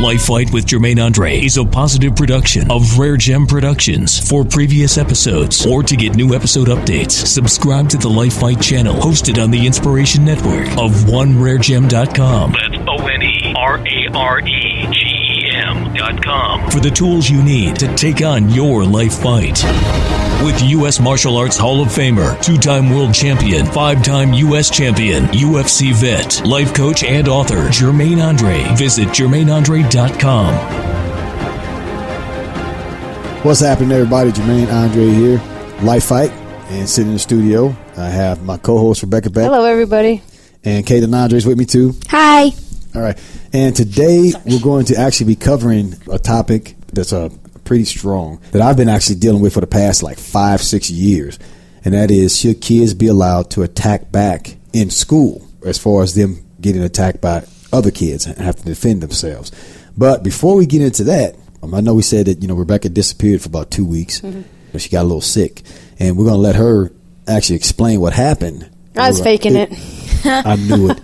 Life Fight with Jermaine Andre is a positive production of RareGem Productions. For previous episodes or to get new episode updates, subscribe to the Life Fight channel hosted on the Inspiration Network of OneRareGem.com. That's OneRaregem.com for the tools you need to take on your life fight. With U.S. Martial Arts Hall of Famer, two-time world champion, five-time U.S. champion, UFC vet, life coach, and author, Jermaine Andre. Visit JermaineAndre.com. What's happening, everybody? Jermaine Andre here, Life Fight, and sitting in the studio, I have my co-host, Rebecca Beck. Hello, everybody. And Caitlin Andre's with me, too. Hi. All right. And today, we're going to actually be covering a topic that's pretty strong that I've been actually dealing with for the past 5-6 years, and that is, should kids be allowed to attack back in school as far as them getting attacked by other kids and have to defend themselves? But before we get into that, I know we said that Rebecca disappeared for about 2 weeks. Mm-hmm. She got a little sick, and we're going to let her actually explain what happened. I was faking it. I knew it.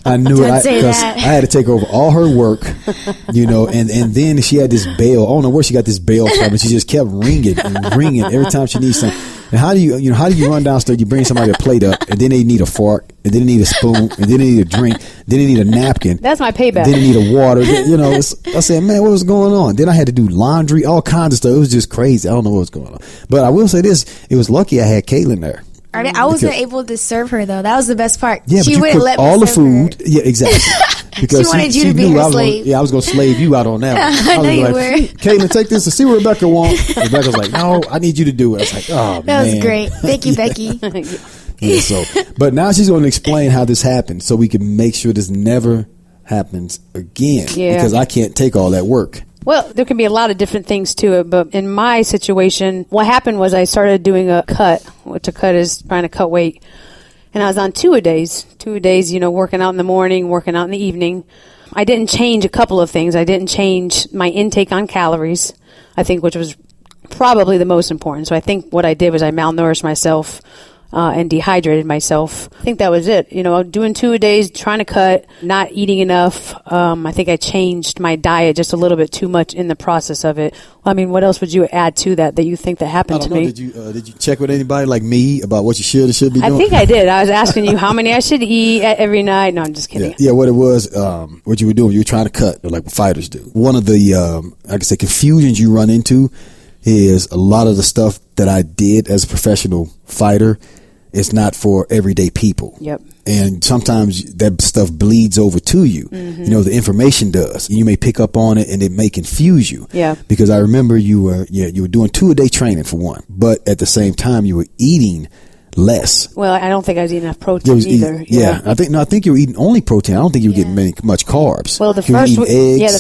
I knew it because I had to take over all her work, and then she had this bell. I don't know where she got this bell from, and she just kept ringing and ringing every time she needs something. And how do you run downstairs? You bring somebody a plate up, and then they need a fork, and then they need a spoon, and then they need a drink, then they need a napkin. That's my payback. Then they need a water. I said, man, what was going on? Then I had to do laundry, all kinds of stuff. It was just crazy. I don't know what was going on. But I will say this: it was lucky I had Caitlin there. I wasn't able to serve her, though. That was the best part. Yeah, she but wouldn't let me all the serve food. her. Yeah, exactly. Because she wanted you to be her slave. I was going to slave you out on that one. I know you were. Caitlin, take this and see what Rebecca wants. Rebecca's like, no, I need you to do it. I was like, oh, that man. was great. Thank you, Becky. Yeah, but now she's going to explain how this happened so we can make sure this never happens again. Yeah. Because I can't take all that work. Well, there can be a lot of different things to it, but in my situation, what happened was I started doing a cut, which a cut is trying to cut weight. And I was on two-a-days, working out in the morning, working out in the evening. I didn't change a couple of things. I didn't change my intake on calories, I think, which was probably the most important. So I think what I did was I malnourished myself and dehydrated myself. I think that was it. Doing 2 a days, trying to cut, not eating enough. I think I changed my diet just a little bit too much in the process of it. I mean, what else would you add to that you think that happened to me? Did you check with anybody like me about what you should or should be doing? I think I did. I was asking you how many I should eat every night. No, I'm just kidding. Yeah, what it was, what you were doing, you were trying to cut, like fighters do. One of the, confusions you run into is a lot of the stuff that I did as a professional fighter is not for everyday people. Yep. And sometimes that stuff bleeds over to you. Mm-hmm. The information does. You may pick up on it and it may confuse you. Yeah. Because I remember you were doing 2 a day training for one, but at the same time you were eating less. Well, I don't think I was eating enough protein either. I think you were eating only protein. I don't think you were getting much carbs. Well, the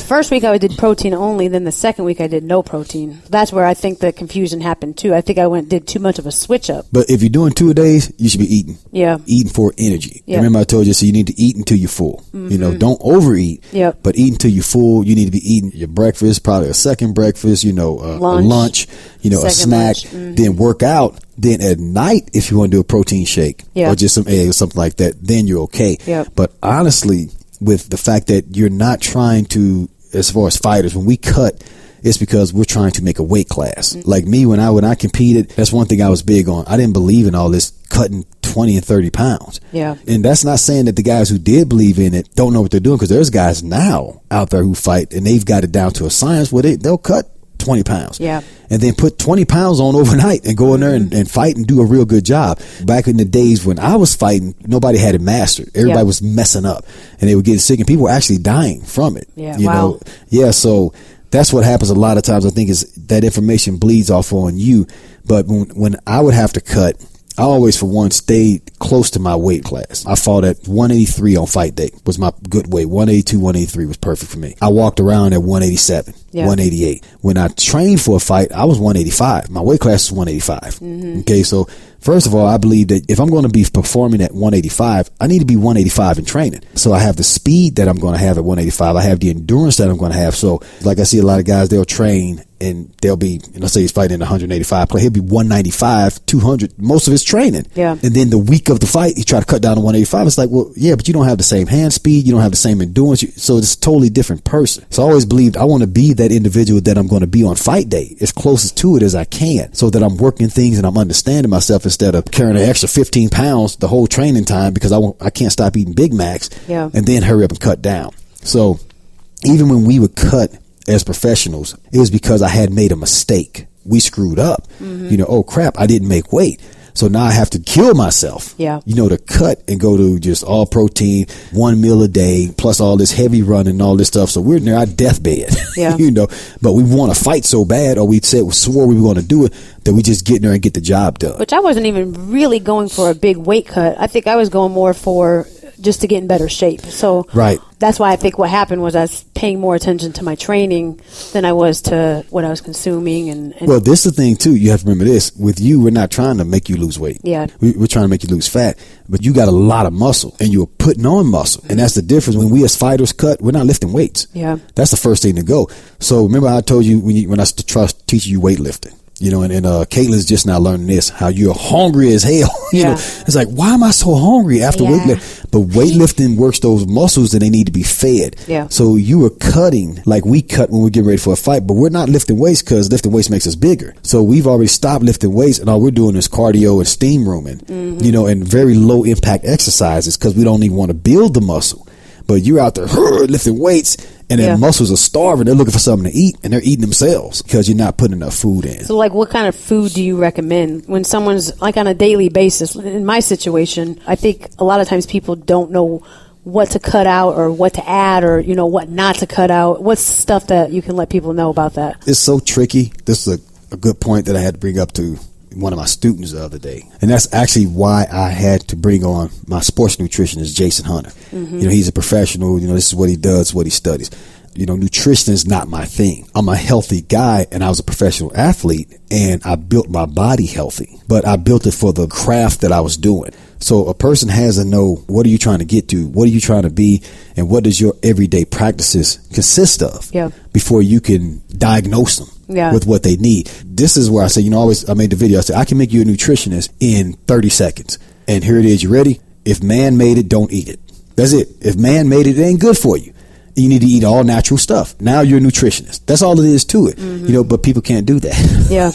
first week I did protein only. Then the second week I did no protein. That's where I think the confusion happened too. I think I did too much of a switch up. But if you're doing 2 a days, you should be eating. Yeah. Eating for energy. Yeah. Remember I told you, so you need to eat until you're full. Mm-hmm. Don't overeat. Yep. But eat until you're full. You need to be eating your breakfast, probably a second breakfast, a lunch, a snack, then work out. Then at night, if you want to do a protein shake or just some eggs or something like that, then you're okay. Yep. But honestly, with the fact that you're not trying to, as far as fighters, when we cut, it's because we're trying to make a weight class. Mm-hmm. Like me, when I competed, that's one thing I was big on. I didn't believe in all this cutting 20 and 30 pounds. Yeah. And that's not saying that the guys who did believe in it don't know what they're doing, because there's guys now out there who fight and they've got it down to a science where they'll cut 20 pounds. Yeah. And then put 20 pounds on overnight and go in there and fight and do a real good job. Back in the days when I was fighting, nobody had it mastered. Everybody was messing up and they were getting sick and people were actually dying from it. Yeah. You know? Yeah. So that's what happens a lot of times. I think is that information bleeds off on you. But when I would have to cut, I always, for one, stayed close to my weight class. I fought at 183 on fight day was my good weight. 182, 183 was perfect for me. I walked around at 187, 188. When I trained for a fight, I was 185. My weight class is 185. Mm-hmm. Okay, so first of all, I believe that if I'm going to be performing at 185, I need to be 185 in training. So I have the speed that I'm going to have at 185. I have the endurance that I'm going to have. So like I see a lot of guys, they'll train and they'll be, let's say he's fighting 185 play, he'll be 195, 200, most of his training. Yeah. And then the week of the fight, he try to cut down to 185. It's like, well, yeah, but you don't have the same hand speed. You don't have the same endurance. So it's a totally different person. So I always believed I want to be that individual that I'm going to be on fight day, as close to it as I can, so that I'm working things and I'm understanding myself instead of carrying an extra 15 pounds the whole training time because I can't stop eating Big Macs and then hurry up and cut down. So even when we would cut as professionals, it was because I had made a mistake. We screwed up. Oh crap, I didn't make weight. So now I have to kill myself, to cut and go to just all protein, 1 meal a day, plus all this heavy running and all this stuff. So we're near our deathbed, but we want to fight so bad, or swore we were going to do it, that we just get in there and get the job done. Which I wasn't even really going for a big weight cut. I think I was going more for just to get in better shape. So that's why I think what happened was I was paying more attention to my training than I was to what I was consuming. And well, this is the thing too. You have to remember this. With you, we're not trying to make you lose weight. Yeah. We're trying to make you lose fat. But you got a lot of muscle, and you're putting on muscle. And that's the difference. When we as fighters cut, we're not lifting weights. Yeah. That's the first thing to go. So remember I told you when I teach you weightlifting. And Caitlin's just now learning this, how you're hungry as hell. It's like, why am I so hungry after weightlifting? But weightlifting works those muscles and they need to be fed. Yeah. So you are cutting like we cut when we get ready for a fight, but we're not lifting weights because lifting weights makes us bigger. So we've already stopped lifting weights, and all we're doing is cardio and steam rooming, and very low impact exercises because we don't even want to build the muscle. But you're out there lifting weights, and their muscles are starving. They're looking for something to eat, and they're eating themselves because you're not putting enough food in. So, what kind of food do you recommend when someone's on a daily basis? In my situation, I think a lot of times people don't know what to cut out or what to add or, what not to cut out. What's stuff that you can let people know about that? It's so tricky. This is a good point that I had to bring up to one of my students the other day. And that's actually why I had to bring on my sports nutritionist, Jason Hunter. He's a professional. This is what he does, what he studies. Nutrition is not my thing. I'm a healthy guy, and I was a professional athlete, and I built my body healthy, but I built it for the craft that I was doing. So a person has to know, what are you trying to get to? What are you trying to be? And what does your everyday practices consist of before you can diagnose them with what they need? This is where I say, I made the video. I said, I can make you a nutritionist in 30 seconds. And here it is. You ready? If man made it, don't eat it. That's it. If man made it, it ain't good for you. You need to eat all natural stuff. Now you're a nutritionist. That's all it is to it. But people can't do that. Yeah.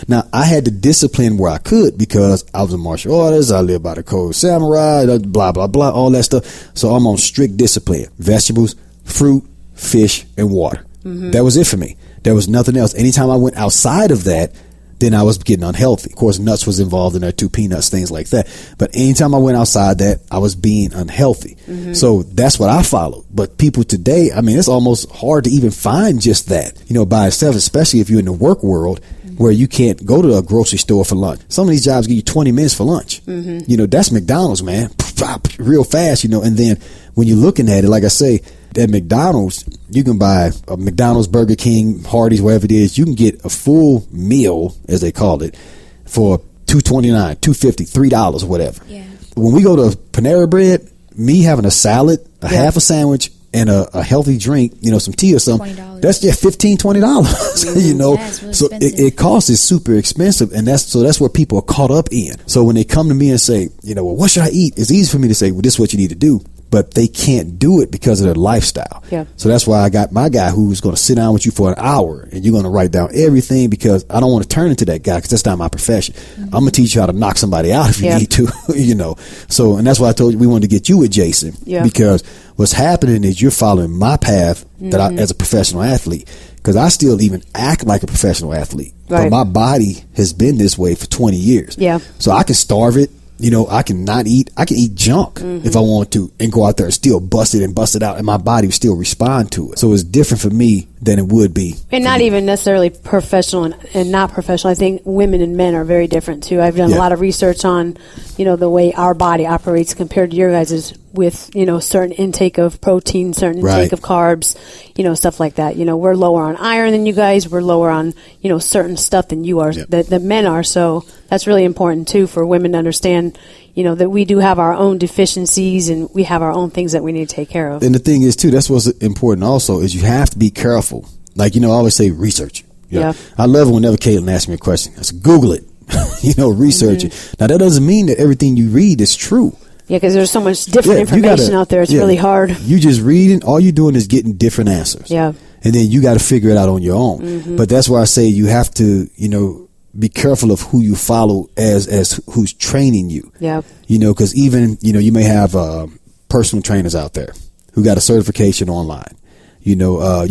Now I had to discipline where I could because I was a martial artist. I live by the code of samurai, blah, blah, blah, all that stuff. So I'm on strict discipline. Vegetables, fruit, fish, and water. That was it for me. There was nothing else. Anytime I went outside of that, then I was getting unhealthy. Of course, nuts was involved in there too, peanuts, things like that. But anytime I went outside that, I was being unhealthy. So that's what I followed. But people today, it's almost hard to even find just that, by itself, especially if you're in the work world where you can't go to a grocery store for lunch. Some of these jobs give you 20 minutes for lunch. That's McDonald's, man, real fast, and then when you're looking at it, like I say, at McDonald's, you can buy a McDonald's, Burger King, Hardee's, whatever it is. You can get a full meal, as they call it, for $2.29, $2.50, $3 or whatever. Yeah. When we go to Panera Bread, me having a salad, half a sandwich, and a healthy drink, some tea or something, $20. That's $15, $20. Really so it costs is super expensive, and that's what people are caught up in. So when they come to me and say, well, what should I eat? It's easy for me to say, well, this is what you need to do. But they can't do it because of their lifestyle. Yeah. So that's why I got my guy who's going to sit down with you for an hour, and you're going to write down everything, because I don't want to turn into that guy, because that's not my profession. I'm going to teach you how to knock somebody out if you need to, So, and that's why I told you we wanted to get you with Jason, because what's happening is you're following my path that I, as a professional athlete, because I still even act like a professional athlete. Right. But my body has been this way for 20 years. Yeah. So I can starve it. I can not eat. I can eat junk if I want to, and go out there and still bust it out, and my body will still respond to it. So it's different for me than it would be. And not even necessarily professional and not professional. I think women and men are very different too. I've done a lot of research on, the way our body operates compared to your guys's, with, certain intake of protein, certain intake of carbs, stuff like that. We're lower on iron than you guys. We're lower on, certain stuff than you are, that men are. So that's really important too for women to understand, that we do have our own deficiencies and we have our own things that we need to take care of. And the thing is too, that's what's important also, is you have to be careful. Like, I always say research. Yeah. I love it whenever Caitlin asks me a question. I say, Google it, research it. Now, that doesn't mean that everything you read is true. Yeah, because there's so much different information out there. It's really hard. You just reading, all you're doing is getting different answers. Yeah. And then you got to figure it out on your own. But that's why I say you have to, be careful of who you follow as who's training you. Yeah. Because even, you may have personal trainers out there who got a certification online. You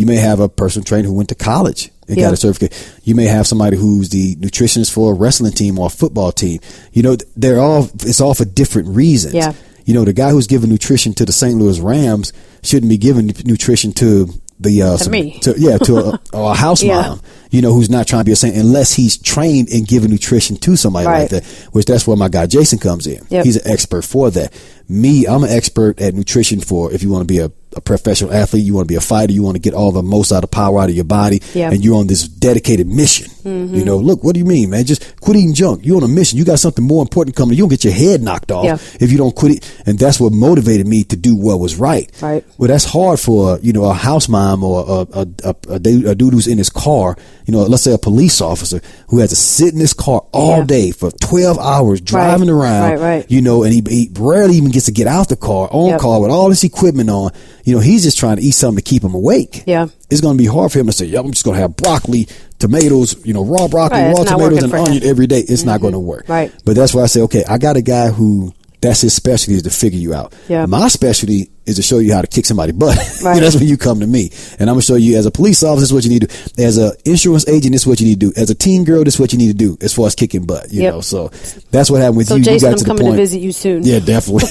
may have a personal trainer who went to college and got a certification. You may have somebody who's the nutritionist for a wrestling team or a football team. It's all for different reasons. Yeah. The guy who's giving nutrition to the St. Louis Rams shouldn't be giving nutrition to a house mom, who's not trying to be a saint, unless he's trained in giving nutrition to somebody like that, which that's where my guy Jason comes in. Yep. He's an expert for that. I'm an expert at nutrition for if you want to be a professional athlete, you want to be a fighter, you want to get all the most out of power out of your body, and you're on this dedicated mission. Look, what do you mean, man? Just quit eating junk. You're on a mission. You got something more important coming. You don't get your head knocked off if you don't quit it. And that's what motivated me to do what was right. Right. Well, that's hard for, a house mom or a dude who's in his car, let's say a police officer who has to sit in his car all day for 12 hours driving around, and he rarely even gets to get out the car, call with all this equipment on. He's just trying to eat something to keep him awake. Yeah. It's going to be hard for him to say, I'm just going to have broccoli, tomatoes, raw broccoli, raw tomatoes, and onion every day. It's not going to work. Right. But that's why I say, okay, I got a guy who that's his specialty, is to figure you out. Yeah. My specialty is to show you how to kick somebody's butt. Right. That's when you come to me. And I'm going to show you, as a police officer, this is what you need to do. As an insurance agent, this is what you need to do. As a teen girl, this is what you need to do as far as kicking butt. You know, so that's what happened with you. So, Jason, you got I'm to coming to visit you soon. Yeah, definitely.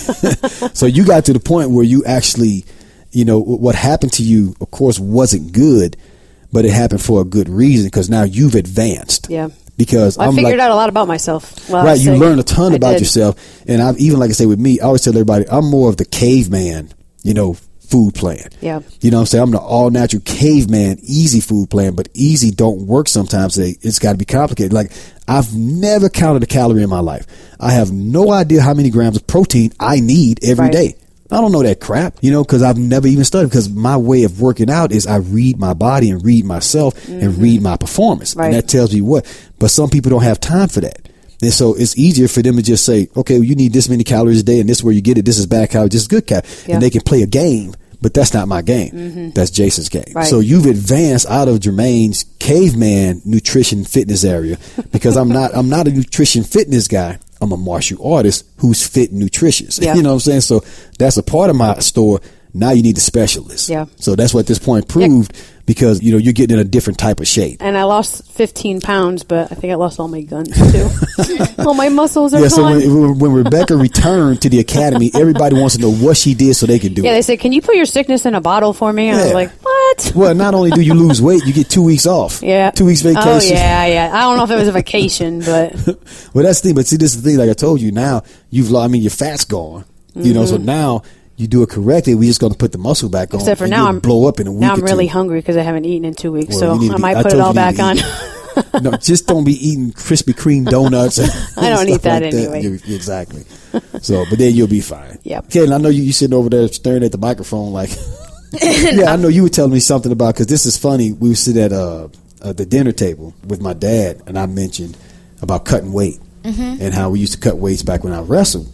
So you got to the point where you actually, what happened to you, of course, wasn't good, but it happened for a good reason, because now you've advanced. Yeah. Because I figured out a lot about myself. Right, you learn a ton about yourself. And I've even, like I say, with me, I always tell everybody, I'm more of the caveman, food plan. Yeah. You know what I'm saying? I'm the all natural caveman, easy food plan, but easy don't work sometimes. It's got to be complicated. Like, I've never counted a calorie in my life. I have no idea how many grams of protein I need every day. I don't know that crap, because I've never even studied, because my way of working out is I read my body and read myself and read my performance. Right. And that tells me what. But some people don't have time for that. And so it's easier for them to just say, okay, well, you need this many calories a day, and this is where you get it. This is bad calories, this is good calories. Yeah. And they can play a game, but that's not my game. That's Jason's game. Right. So you've advanced out of Jermaine's caveman nutrition fitness area, because I'm not a nutrition fitness guy. I'm a martial artist who's fit and nutritious. Yeah. You know what I'm saying? So that's a part of my store. Now you need the specialist. Yeah. So that's what this point proved, because, you're getting in a different type of shape. And I lost 15 pounds, but I think I lost all my guns too. All my muscles are gone. So when Rebecca returned to the academy, everybody wants to know what she did so they can do it. Yeah, they said, can you put your sickness in a bottle for me? And I was like, what? Well, not only do you lose weight, you get 2 weeks off. Yeah. 2 weeks vacation. Oh, yeah. I don't know if it was a vacation, but. Well, that's the thing. But see, this is the thing. Like I told you, now your fat's gone. So now you do it correctly. We're just going to put the muscle back on. Except for now, blow up in a week. Now I'm really hungry because I haven't eaten in 2 weeks. So I might put it all back on. No, just don't be eating Krispy Kreme donuts. I don't eat that anyway. Exactly. So, but then you'll be fine. Yeah. Kaylin, I know you sitting over there staring at the microphone like. Yeah, I know you were telling me something about, because this is funny. We would sit at the dinner table with my dad, and I mentioned about cutting weight and how we used to cut weights back when I wrestled,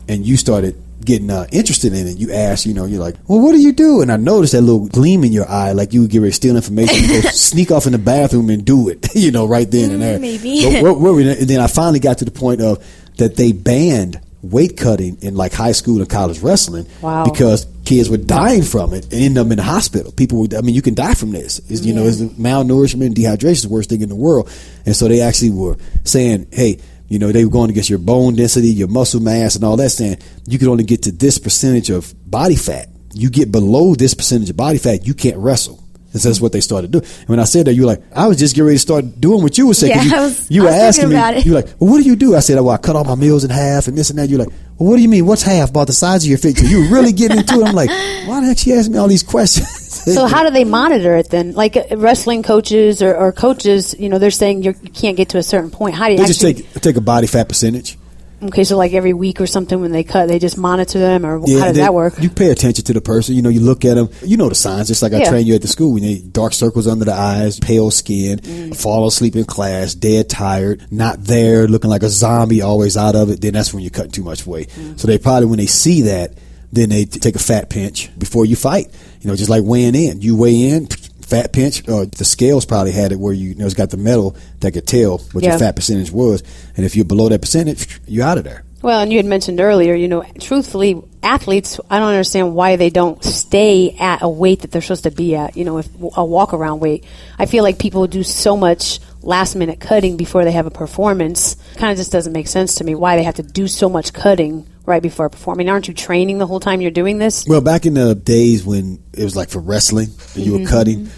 and you started getting interested in it. You asked, you're like, well, what do you do? And I noticed that little gleam in your eye, like you would get ready to steal information, and go sneak off in the bathroom and do it, right then and there. Maybe. And then I finally got to the point of that they banned weight cutting in like high school and college wrestling. Wow. Because kids were dying from it and ended up in the hospital. You can die from this. It's malnourishment, dehydration is the worst thing in the world. And so they actually were saying, hey, they were going against your bone density, your muscle mass, and all that, saying you can only get to this percentage of body fat. You get below this percentage of body fat, you can't wrestle. And so that's what they started doing. And when I said that, you were like, I was just getting ready to start doing what you were saying. Yeah, you were asking me, you were like, well, what do you do? I said, well, I cut all my meals in half and this and that. You're like, well, what do you mean? What's half? About the size of your feet? So you were really getting into it. I'm like, why the heck she asking me all these questions? So how do they monitor it then? Like wrestling coaches or coaches, they're saying you can't get to a certain point. How do you just take a body fat percentage? Okay, so like every week or something when they cut, they just monitor them, or how does that work? You pay attention to the person. You look at them. You know the signs, just like I trained you at the school. When they dark circles under the eyes, pale skin, fall asleep in class, dead tired, not there, looking like a zombie, always out of it, then that's when you're cutting too much weight. So they probably, when they see that, then they take a fat pinch before you fight. Just like weighing in. You weigh in, fat pinch, the scales probably had it where it's got the metal that could tell what your fat percentage was. And if you're below that percentage, you're out of there. Well, and you had mentioned earlier, truthfully, athletes, I don't understand why they don't stay at a weight that they're supposed to be at, if a walk-around weight. I feel like people do so much last-minute cutting before they have a performance. Kind of just doesn't make sense to me why they have to do so much cutting right before performing. Aren't you training the whole time you're doing this? Well, back in the days when it was like for wrestling and you were cutting,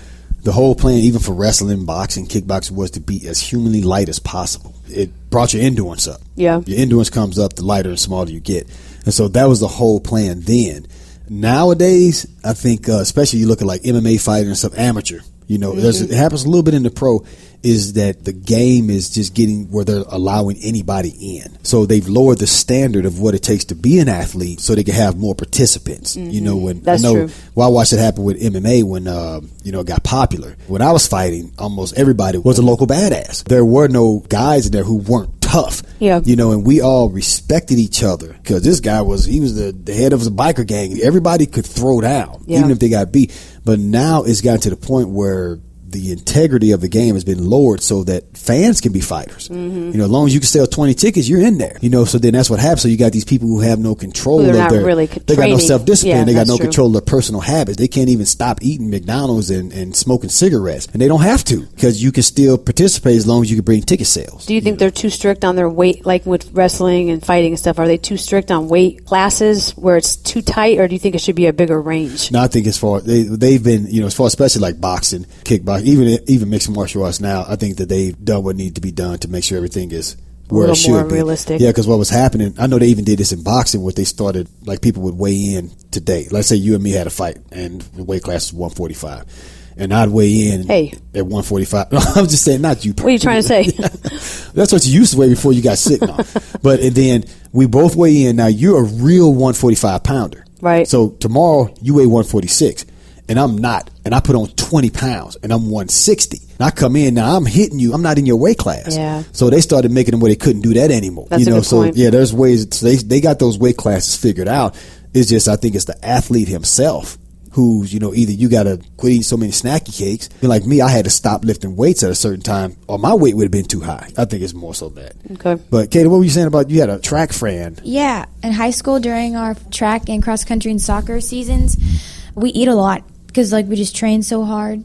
the whole plan, even for wrestling, boxing, kickboxing, was to be as humanly light as possible. It brought your endurance up. Yeah. Your endurance comes up the lighter and smaller you get. And so that was the whole plan then. Nowadays, I think, especially you look at like MMA fighters and stuff, amateur, it happens a little bit in the pro, is that the game is just getting where they're allowing anybody in. So they've lowered the standard of what it takes to be an athlete so they can have more participants. That's true. Well, I watched it happen with MMA when, it got popular. When I was fighting, almost everybody was a local badass. There were no guys in there who weren't tough. Yeah. And we all respected each other because this guy was the head of a biker gang. Everybody could throw down, even if they got beat. But now it's gotten to the point where the integrity of the game has been lowered so that fans can be fighters. As long as you can sell 20 tickets, you're in there. So then that's what happens. So you got these people who have no control of their, they got no self-discipline. They got no control of their personal habits. They can't even stop eating McDonald's and smoking cigarettes. And they don't have to because you can still participate as long as you can bring ticket sales. Do you think they're too strict on their weight, like with wrestling and fighting and stuff? Are they too strict on weight classes where it's too tight, or do you think it should be a bigger range? No, I think as far, they've been, as far, especially like boxing, kickboxing, even mixed martial arts now, I think that they've done what needs to be done to make sure everything is where it should more be. Realistic. Yeah, because what was happening, I know they even did this in boxing where they started, like people would weigh in today. Let's say you and me had a fight and the weight class is 145. And I'd weigh in at 145. I'm just saying, not you. What are you trying to say? That's what you used to weigh before you got sick. But and then we both weigh in. Now you're a real 145 pounder. Right. So tomorrow you weigh 146. And I'm not. And I put on 20 pounds and I'm 160. And I come in, now I'm hitting you. I'm not in your weight class. Yeah. So they started making them where they couldn't do that anymore. That's a good point. Yeah, there's ways. So they got those weight classes figured out. It's just, I think it's the athlete himself who's, either you got to quit eating so many snacky cakes. Like me, I had to stop lifting weights at a certain time or my weight would have been too high. I think it's more so that. Okay. But Katie, what were you saying about you had a track friend? Yeah. In high school during our track and cross country and soccer seasons, we eat a lot. Because, we just train so hard.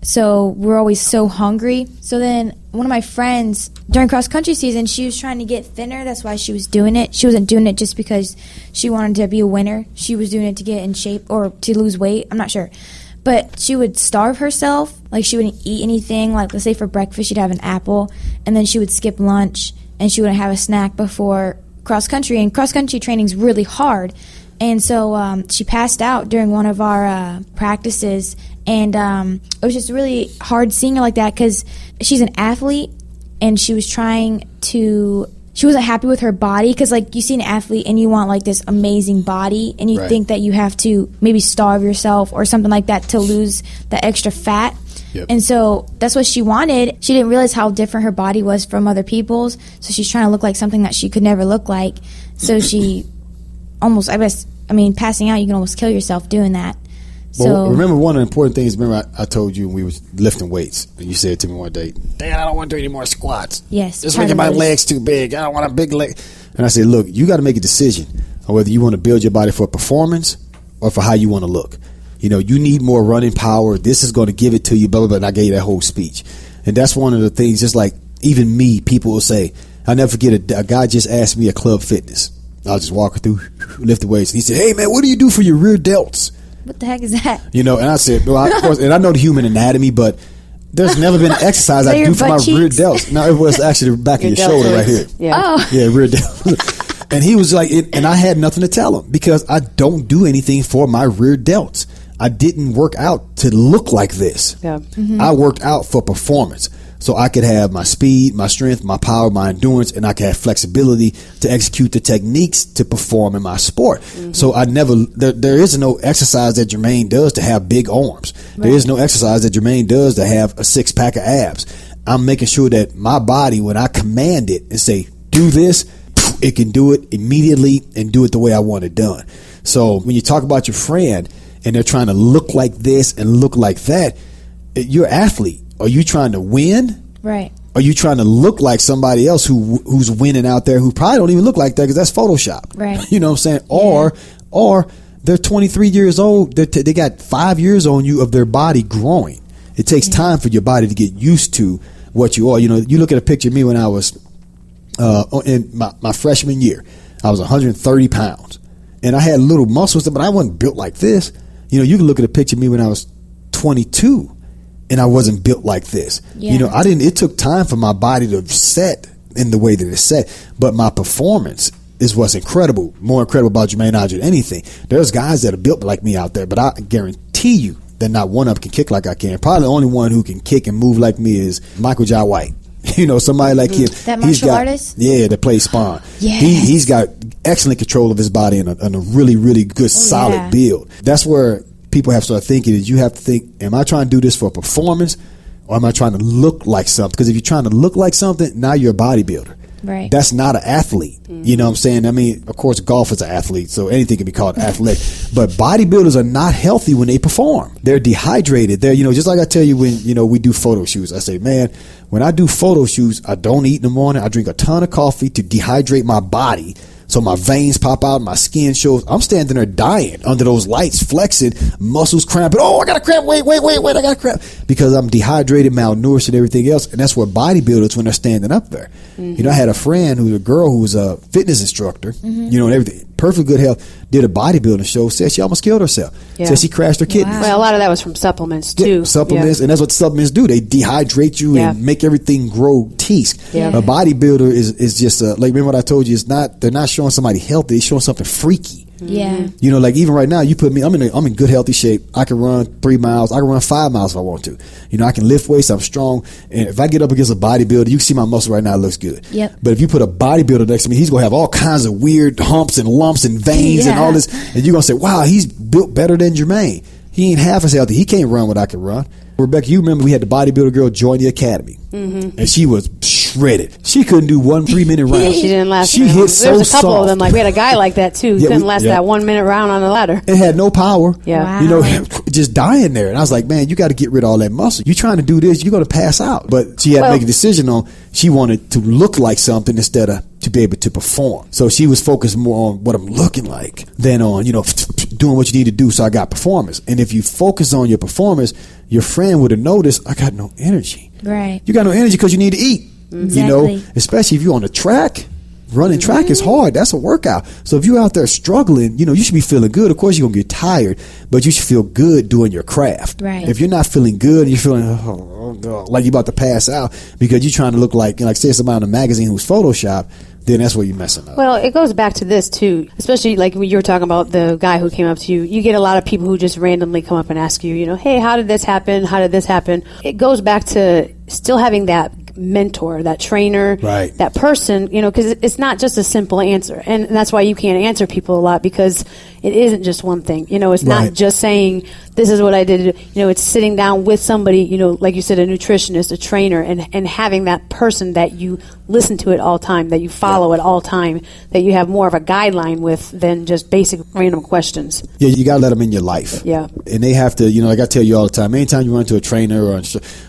So we're always so hungry. So then one of my friends, during cross-country season, she was trying to get thinner. That's why she was doing it. She wasn't doing it just because she wanted to be a winner. She was doing it to get in shape or to lose weight. I'm not sure. But she would starve herself. She wouldn't eat anything. Let's say for breakfast, she'd have an apple. And then she would skip lunch. And she wouldn't have a snack before cross-country. And cross-country training's really hard. And so she passed out during one of our practices, and it was just really hard seeing her like that because she's an athlete, and she was she wasn't happy with her body because, you see an athlete and you want, this amazing body, and you think that you have to maybe starve yourself or something like that to lose the extra fat. Yep. And so that's what she wanted. She didn't realize how different her body was from other people's, so she's trying to look like something that she could never look like. So she almost, passing out, you can almost kill yourself doing that. Well, remember one of the important things, I told you when we was lifting weights, and you said to me one day, Dad, I don't want to do any more squats. Yes. Just making my legs too big. I don't want a big leg. And I said, look, you got to make a decision on whether you want to build your body for performance or for how you want to look. You need more running power. This is going to give it to you, blah, blah, blah. And I gave you that whole speech. And that's one of the things, just like even me, people will say, I'll never forget a guy just asked me at Club Fitness. I was just walking through, lift the weights. And he said, hey, man, what do you do for your rear delts? What the heck is that? And I said, well, of course, and I know the human anatomy, but there's never been an exercise I do for my rear delts. No, it was actually the back of your shoulder right here. Yeah. Oh. Yeah, rear delts. And he was like, and I had nothing to tell him because I don't do anything for my rear delts. I didn't work out to look like this. Yeah. Mm-hmm. I worked out for performance. So I could have my speed, my strength, my power, my endurance, and I could have flexibility to execute the techniques to perform in my sport. So there is no exercise that Jermaine does to have big arms. Right. There is no exercise that Jermaine does to have a 6-pack of abs. I'm making sure that my body, when I command it and say, do this, it can do it immediately and do it the way I want it done. So when you talk about your friend and they're trying to look like this and look like that, you're an athlete. Are you trying to win? Right. Are you trying to look like somebody else who's winning out there who probably don't even look like that because that's Photoshop? Right. You know what I'm saying? Yeah. Or they're 23 years old. They got 5 years on you of their body growing. It takes time for your body to get used to what you are. You know, you look at a picture of me when I was in my freshman year. I was 130 pounds. And I had little muscles, but I wasn't built like this. You know, you can look at a picture of me when I was 22, and I wasn't built like this. Yeah. You know, it took time for my body to set in the way that it's set. But my performance is what's incredible, more incredible about Jermaine Odge than anything. There's guys that are built like me out there, but I guarantee you that not one of them can kick like I can. Probably the only one who can kick and move like me is Michael Jai White. You know, somebody like him. That martial artist? Yeah, that plays Spawn. Yeah. He's got excellent control of his body and a really, really good, solid build. That's where people have to start thinking is you have to think, am I trying to do this for performance or am I trying to look like something? Because if you're trying to look like something, now you're a bodybuilder. Right. That's not an athlete. You know what I'm saying? I mean, of course, golf is an athlete, so anything can be called athletic. But bodybuilders are not healthy when they perform. They're dehydrated. They're, you know, just like I tell you when, you know, we do photo shoots. I say, man, when I do photo shoots, I don't eat in the morning. I drink a ton of coffee to dehydrate my body. So my veins pop out, my skin shows. I'm standing there dying under those lights, flexing, muscles cramping. Oh, I got a cramp. Wait, I got a cramp. Because I'm dehydrated, malnourished, and everything else. And that's what bodybuilders when they're standing up there. You know, I had a friend who's a girl who was a fitness instructor, you know, and everything. Perfect good health. Did a bodybuilding show. Said she almost killed herself. Said she crashed her kidneys. Well, a lot of that was from supplements too. Yeah, supplements, and that's what supplements do. They dehydrate you and make everything grow teeth. A bodybuilder is just like, remember what I told you? They're not showing somebody healthy. They're showing something freaky. Yeah. You know, like even right now, you put me, I'm in good healthy shape. I can run 3 miles. I can run 5 miles if I want to. You know, I can lift weights. I'm strong. And if I get up against a bodybuilder, you can see my muscle right now. It looks good. Yep. But if you put a bodybuilder next to me, he's going to have all kinds of weird humps and lumps and veins and all this. And you're going to say, wow, he's built better than Jermaine. He ain't half as healthy. He can't run what I can run. Rebecca, you remember we had the bodybuilder girl join the academy. And she was shredded. She couldn't do 1 3-minute round. She didn't last. She hit so There was a couple soft. of them. Like we had a guy like that too. He couldn't last that 1 minute round on the ladder. It had no power. Yeah. Wow. You know, just dying there. And I was like, man, you got to get rid of all that muscle. You trying to do this, you're going to pass out. But she had to make a decision on she wanted to look like something instead of to be able to perform. So she was focused more on what I'm looking like than on, you know, doing what you need to do. So I got performance. And if you focus on your performance, your friend would have noticed I got no energy. Right. You got no energy because you need to eat. Exactly. You know, especially if you're on the track. Running track is hard. That's a workout. So if you're out there struggling, you know, you should be feeling good. Of course, you're going to get tired, but you should feel good doing your craft. Right. If you're not feeling good, you're feeling like you're about to pass out because you're trying to look like say somebody in a magazine who's Photoshopped, then that's where you're messing up. Well, it goes back to this too, especially like when you were talking about the guy who came up to you. You get a lot of people who just randomly come up and ask you, you know, hey, how did this happen? How did this happen? It goes back to still having that mentor, that trainer, that person, you know, because it's not just a simple answer. And that's why you can't answer people a lot because it isn't just one thing. You know, it's not just saying, this is what I did. You know, it's sitting down with somebody, you know, like you said, a nutritionist, a trainer, and having that person that you listen to at all time, that you follow at all time, that you have more of a guideline with than just basic random questions. Yeah, you got to let them in your life. Yeah. And they have to, you know, like I tell you all the time, anytime you run into a trainer or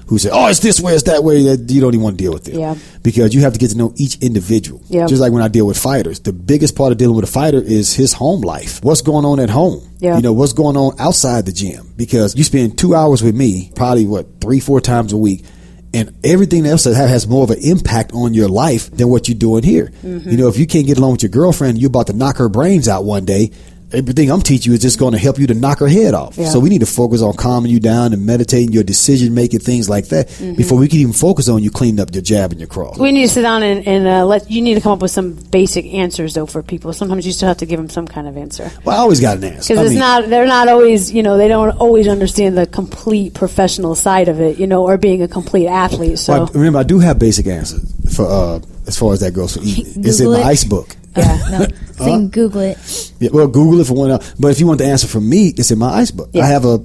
who say, oh, it's this way, it's that way, you don't even want to deal with it. Yeah. Because you have to get to know each individual. Yeah. Just like when I deal with fighters, the biggest part of dealing with a fighter is his home life. What's going on at home? Yeah. You know, what's going on outside the gym? Because you spend 2 hours with me, probably 3-4 times a week, and everything else that has more of an impact on your life than what you're doing here. You know, if you can't get along with your girlfriend, you're about to knock her brains out one day. everything I'm teaching you is just going to help you to knock her head off. Yeah. So we need to focus on calming you down and meditating your decision making, things like that, before we can even focus on you cleaning up your jab and your cross. We need to sit down and you need to come up with some basic answers though for people. Sometimes you still have to give them some kind of answer. Well, I always got an answer because they're not always, they don't always understand the complete professional side of it, or being a complete athlete. So well, remember, I do have basic answers for as far as that goes for eating. It's in my ice book. Yeah, no. So you can Google it. Yeah, well, Google it for one. But if you want the answer from me, it's in my ice book. Yeah. I have a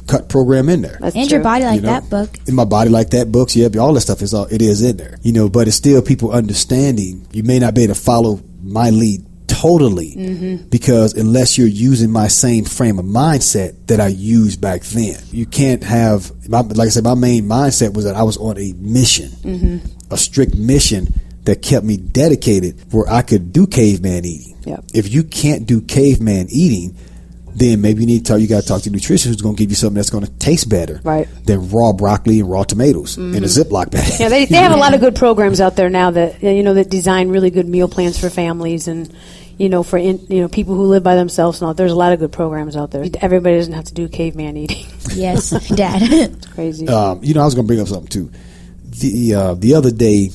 cut program in there. That's and true. Your body like that book. In my body like that books, yeah, all that stuff it is in there. But it's still people understanding. You may not be able to follow my lead totally because unless you're using my same frame of mindset that I used back then, you can't have. Like I said, my main mindset was that I was on a mission, a strict mission that kept me dedicated where I could do caveman eating. Yep. If you can't do caveman eating, then maybe you got to talk to a nutritionist who's going to give you something that's going to taste better than raw broccoli and raw tomatoes in a Ziploc bag. Yeah, they have a lot of good programs out there now that that design really good meal plans for families and for people who live by themselves. And all. There's a lot of good programs out there. Everybody doesn't have to do caveman eating. Yes, Dad. It's crazy. I was going to bring up something too. The other day,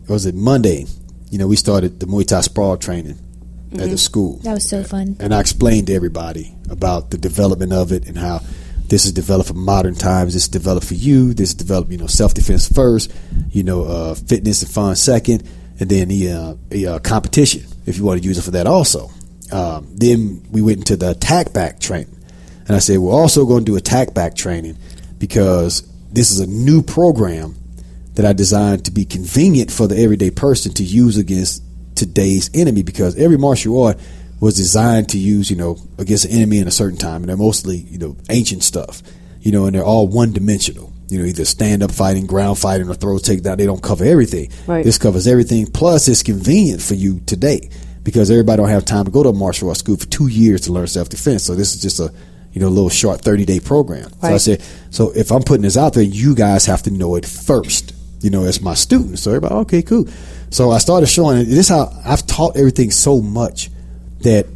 was it Monday? We started the Muay Thai sprawl training at the school. That was so fun. And I explained to everybody about the development of it and how this is developed for modern times. This is developed for you. This is developed, self-defense first, fitness and fun second, and then the competition, if you want to use it for that also. Then we went into the attack back training. And I said, we're also going to do attack back training because this is a new program that I designed to be convenient for the everyday person to use against today's enemy, because every martial art was designed to use, against an enemy in a certain time, and they're mostly, ancient stuff, and they're all one-dimensional. Either stand-up fighting, ground fighting, or throw takedown. They don't cover everything. Right. This covers everything. Plus, it's convenient for you today because everybody don't have time to go to a martial arts school for 2 years to learn self-defense. So this is just a little short 30-day program. Right. So I said, so if I'm putting this out there, you guys have to know it first. As my students. So everybody, okay, cool. So I started showing it. This is how I've taught everything so much that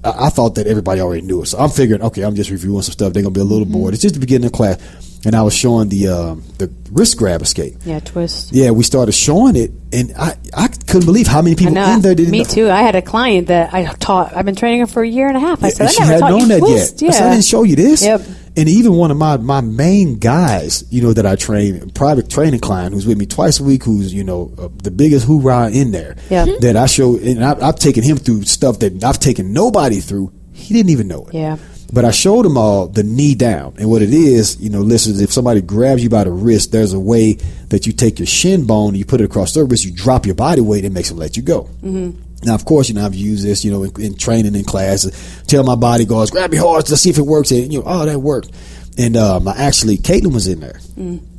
I thought that everybody already knew it. So I'm figuring, okay, I'm just reviewing some stuff. They're going to be a little bored. It's just the beginning of class. And I was showing the wrist grab escape. Yeah, twist. Yeah, we started showing it. And I couldn't believe how many people in there didn't know. Me too. I had a client that I taught. I've been training her for a year and a half. I said, she I never hadn't taught known you that twist. yet. Yeah. So I didn't show you this. Yep. And even one of my main guys, that I train, private training client, who's with me twice a week, who's, the biggest hoorah in there, that I show, and I've taken him through stuff that I've taken nobody through. He didn't even know it. Yeah. But I showed him all the knee down. And what it is, listeners, if somebody grabs you by the wrist, there's a way that you take your shin bone and you put it across their wrist, you drop your body weight, and it makes them let you go. Mm-hmm. Now, of course, I've used this, in training in class. Tell my body goes, grab your heart, let's see if it works. And, that worked. And Caitlin was in there.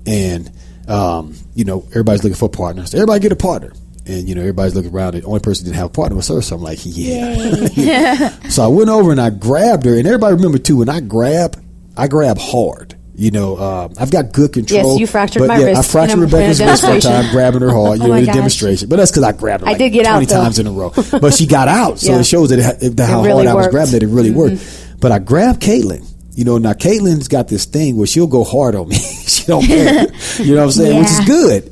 And, everybody's looking for a partner. So everybody get a partner. And, everybody's looking around. The only person that didn't have a partner was her. So I'm like, yeah. So I went over and I grabbed her. And everybody remember, too, when I grab hard. I've got good control. Yes, you fractured my wrist. I fractured Rebecca's wrist one time, grabbing her hard, in a demonstration. But that's because I grabbed her I did get 20 times in a row. But she got out, so it shows that how really hard I was worked. grabbing that it really worked. But I grabbed Caitlin. Now Caitlin's got this thing where she'll go hard on me. She don't care. You know what I'm saying? Which is good,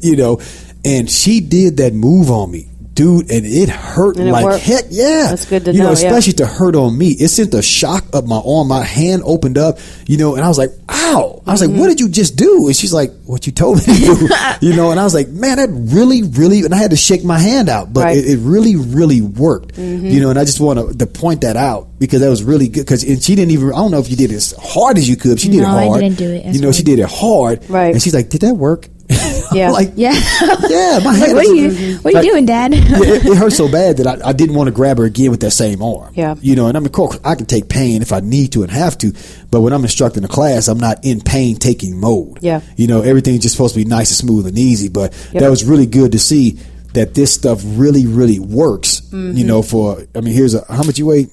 And she did that move on me. Dude, and it hurt like heck. Yeah. That's good to know. Especially to hurt on me. It sent a shock up my arm. My hand opened up, and I was like, ow. I was like, what did you just do? And she's like, what you told me to do. And I was like, man, that really, really, and I had to shake my hand out, but it really, really worked. And I just want to point that out because that was really good. And she didn't even, I don't know if you did it as hard as you could, but she did it hard. I didn't do it. She did it hard. Right. And she's like, did that work? Yeah. My hand. What are you doing, Dad? It hurt so bad that I didn't want to grab her again with that same arm. Yeah. And of course, I can take pain if I need to and have to, but when I'm instructing a class, I'm not in pain taking mode. Yeah. Everything's just supposed to be nice and smooth and easy, but that was really good to see that this stuff really, really works. Here's how much you weigh?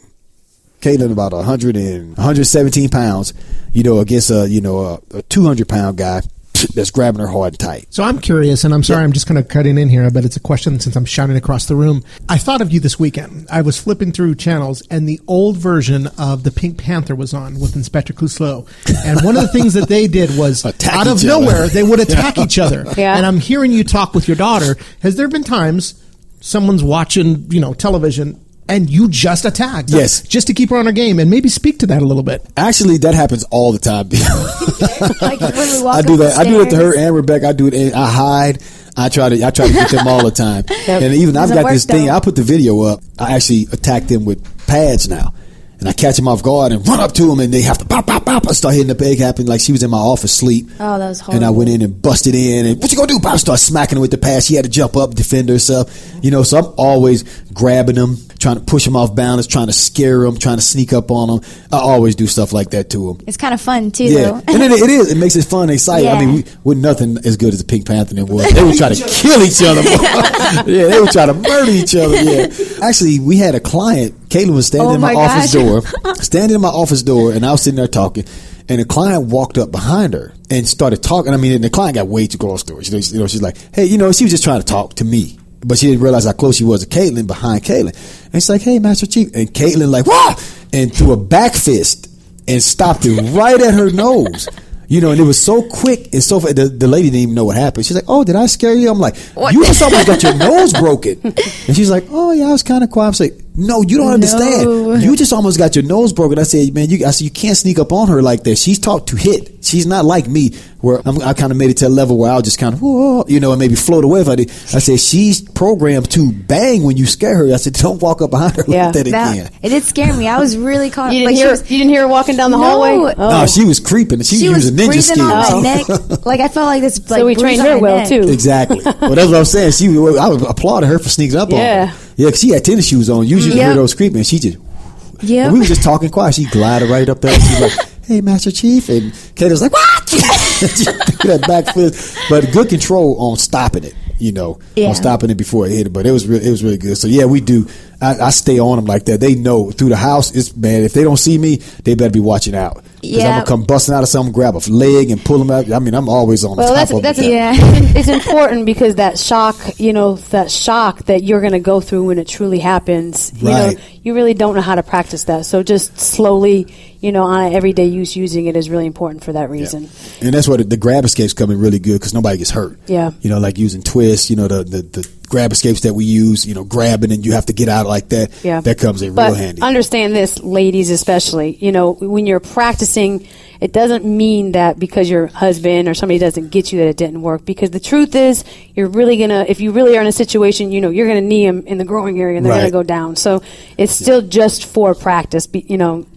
Caitlin, about 117 pounds, against a 200-pound guy. that's grabbing her hard and tight. So I'm curious, and I'm sorry, I'm just going to cut in here, but it's a question since I'm shouting across the room. I thought of you this weekend. I was flipping through channels, and the old version of the Pink Panther was on with Inspector Clouseau. And one of the things that they did was, out of nowhere, they would attack each other. Yeah. And I'm hearing you talk with your daughter. Has there been times someone's watching, television, and you just attacked? Yes. Just to keep her on her game, and maybe speak to that a little bit. Actually, that happens all the time. Like when we walk I do up the that. I do it to her stairs. and Rebecca. I do it. I hide. I try to get them all the time. And even I've got this thing. I put the video up. I actually attack them with pads now. And I catch them off guard and run up to them, and they have to pop, pop, pop. I start hitting the peg. Happened like she was in my office sleep. Oh, that was horrible. And I went in and busted in. And what you gonna do? Pop, start smacking her with the pad. She had to jump up, defend herself. So I'm always grabbing them, trying to push them off balance, trying to scare them, trying to sneak up on them. I always do stuff like that to them. It's kind of fun, too, Yeah, though. and it is. It makes it fun and exciting. Yeah. I mean, we're nothing as good as the Pink Panther than was. They would try to kill each other. Yeah, they would try to murder each other. Yeah. Actually, we had a client. Caitlin was standing in my office door, and I was sitting there talking, and the client walked up behind her and started talking. I mean, and the client got way too close to her. She's like, hey, she was just trying to talk to me. But she didn't realize how close she was to Caitlin, behind Caitlin. And she's like, hey, Master Chief. And Caitlin like, wah! And threw a back fist and stopped it right at her nose. And it was so quick and so fast. The lady didn't even know what happened. She's like, oh, did I scare you? I'm like, what? You just almost got your nose broken. And she's like, oh, yeah, I was kind of quiet. I was like, no, you don't understand. You just almost got your nose broken. I said, man, you can't sneak up on her like that. She's taught to hit. She's not like me, where I kind of made it to a level where I'll just kind of, whoa, and maybe float away if I did. I said, she's programmed to bang when you scare her. I said, don't walk up behind her like that again. It did scare me. I was really caught. You didn't hear her walking down the hallway? No, she was creeping. She was using ninja skills. On my neck. Like, I felt like this. Like, so we trained her well, too. Exactly. Well, that's what I'm saying. I would applaud her for sneaking up on her. Yeah, because she had tennis shoes on. Usually you hear those creeping, and she just... Yeah. And we were just talking quiet. She glided right up there. She's like, hey, Master Chief. And Kate was like, what? She threw that back fist. But good control on stopping it, on stopping it before it hit it. But it was really good. So, yeah, we do. I stay on them like that. They know through the house, it's bad. If they don't see me, they better be watching out. Because I'm going to come busting out of something, grab a leg and pull them out. I mean, I'm always on top of them. It's important because that shock, that you're going to go through when it truly happens, you really don't know how to practice that. So just slowly, on an everyday use, using it is really important for that reason. Yeah. And that's where the grab escapes come in really good because nobody gets hurt. Yeah. Like using twists, the grab escapes that we use, grabbing and you have to get out like that. Yeah. That comes in real handy. Understand this, ladies especially, when you're practicing, it doesn't mean that because your husband or somebody doesn't get you that it didn't work. Because the truth is, you're really if you really are in a situation, you're going to knee them in the growing area and they're going to go down. So it's still just for practice,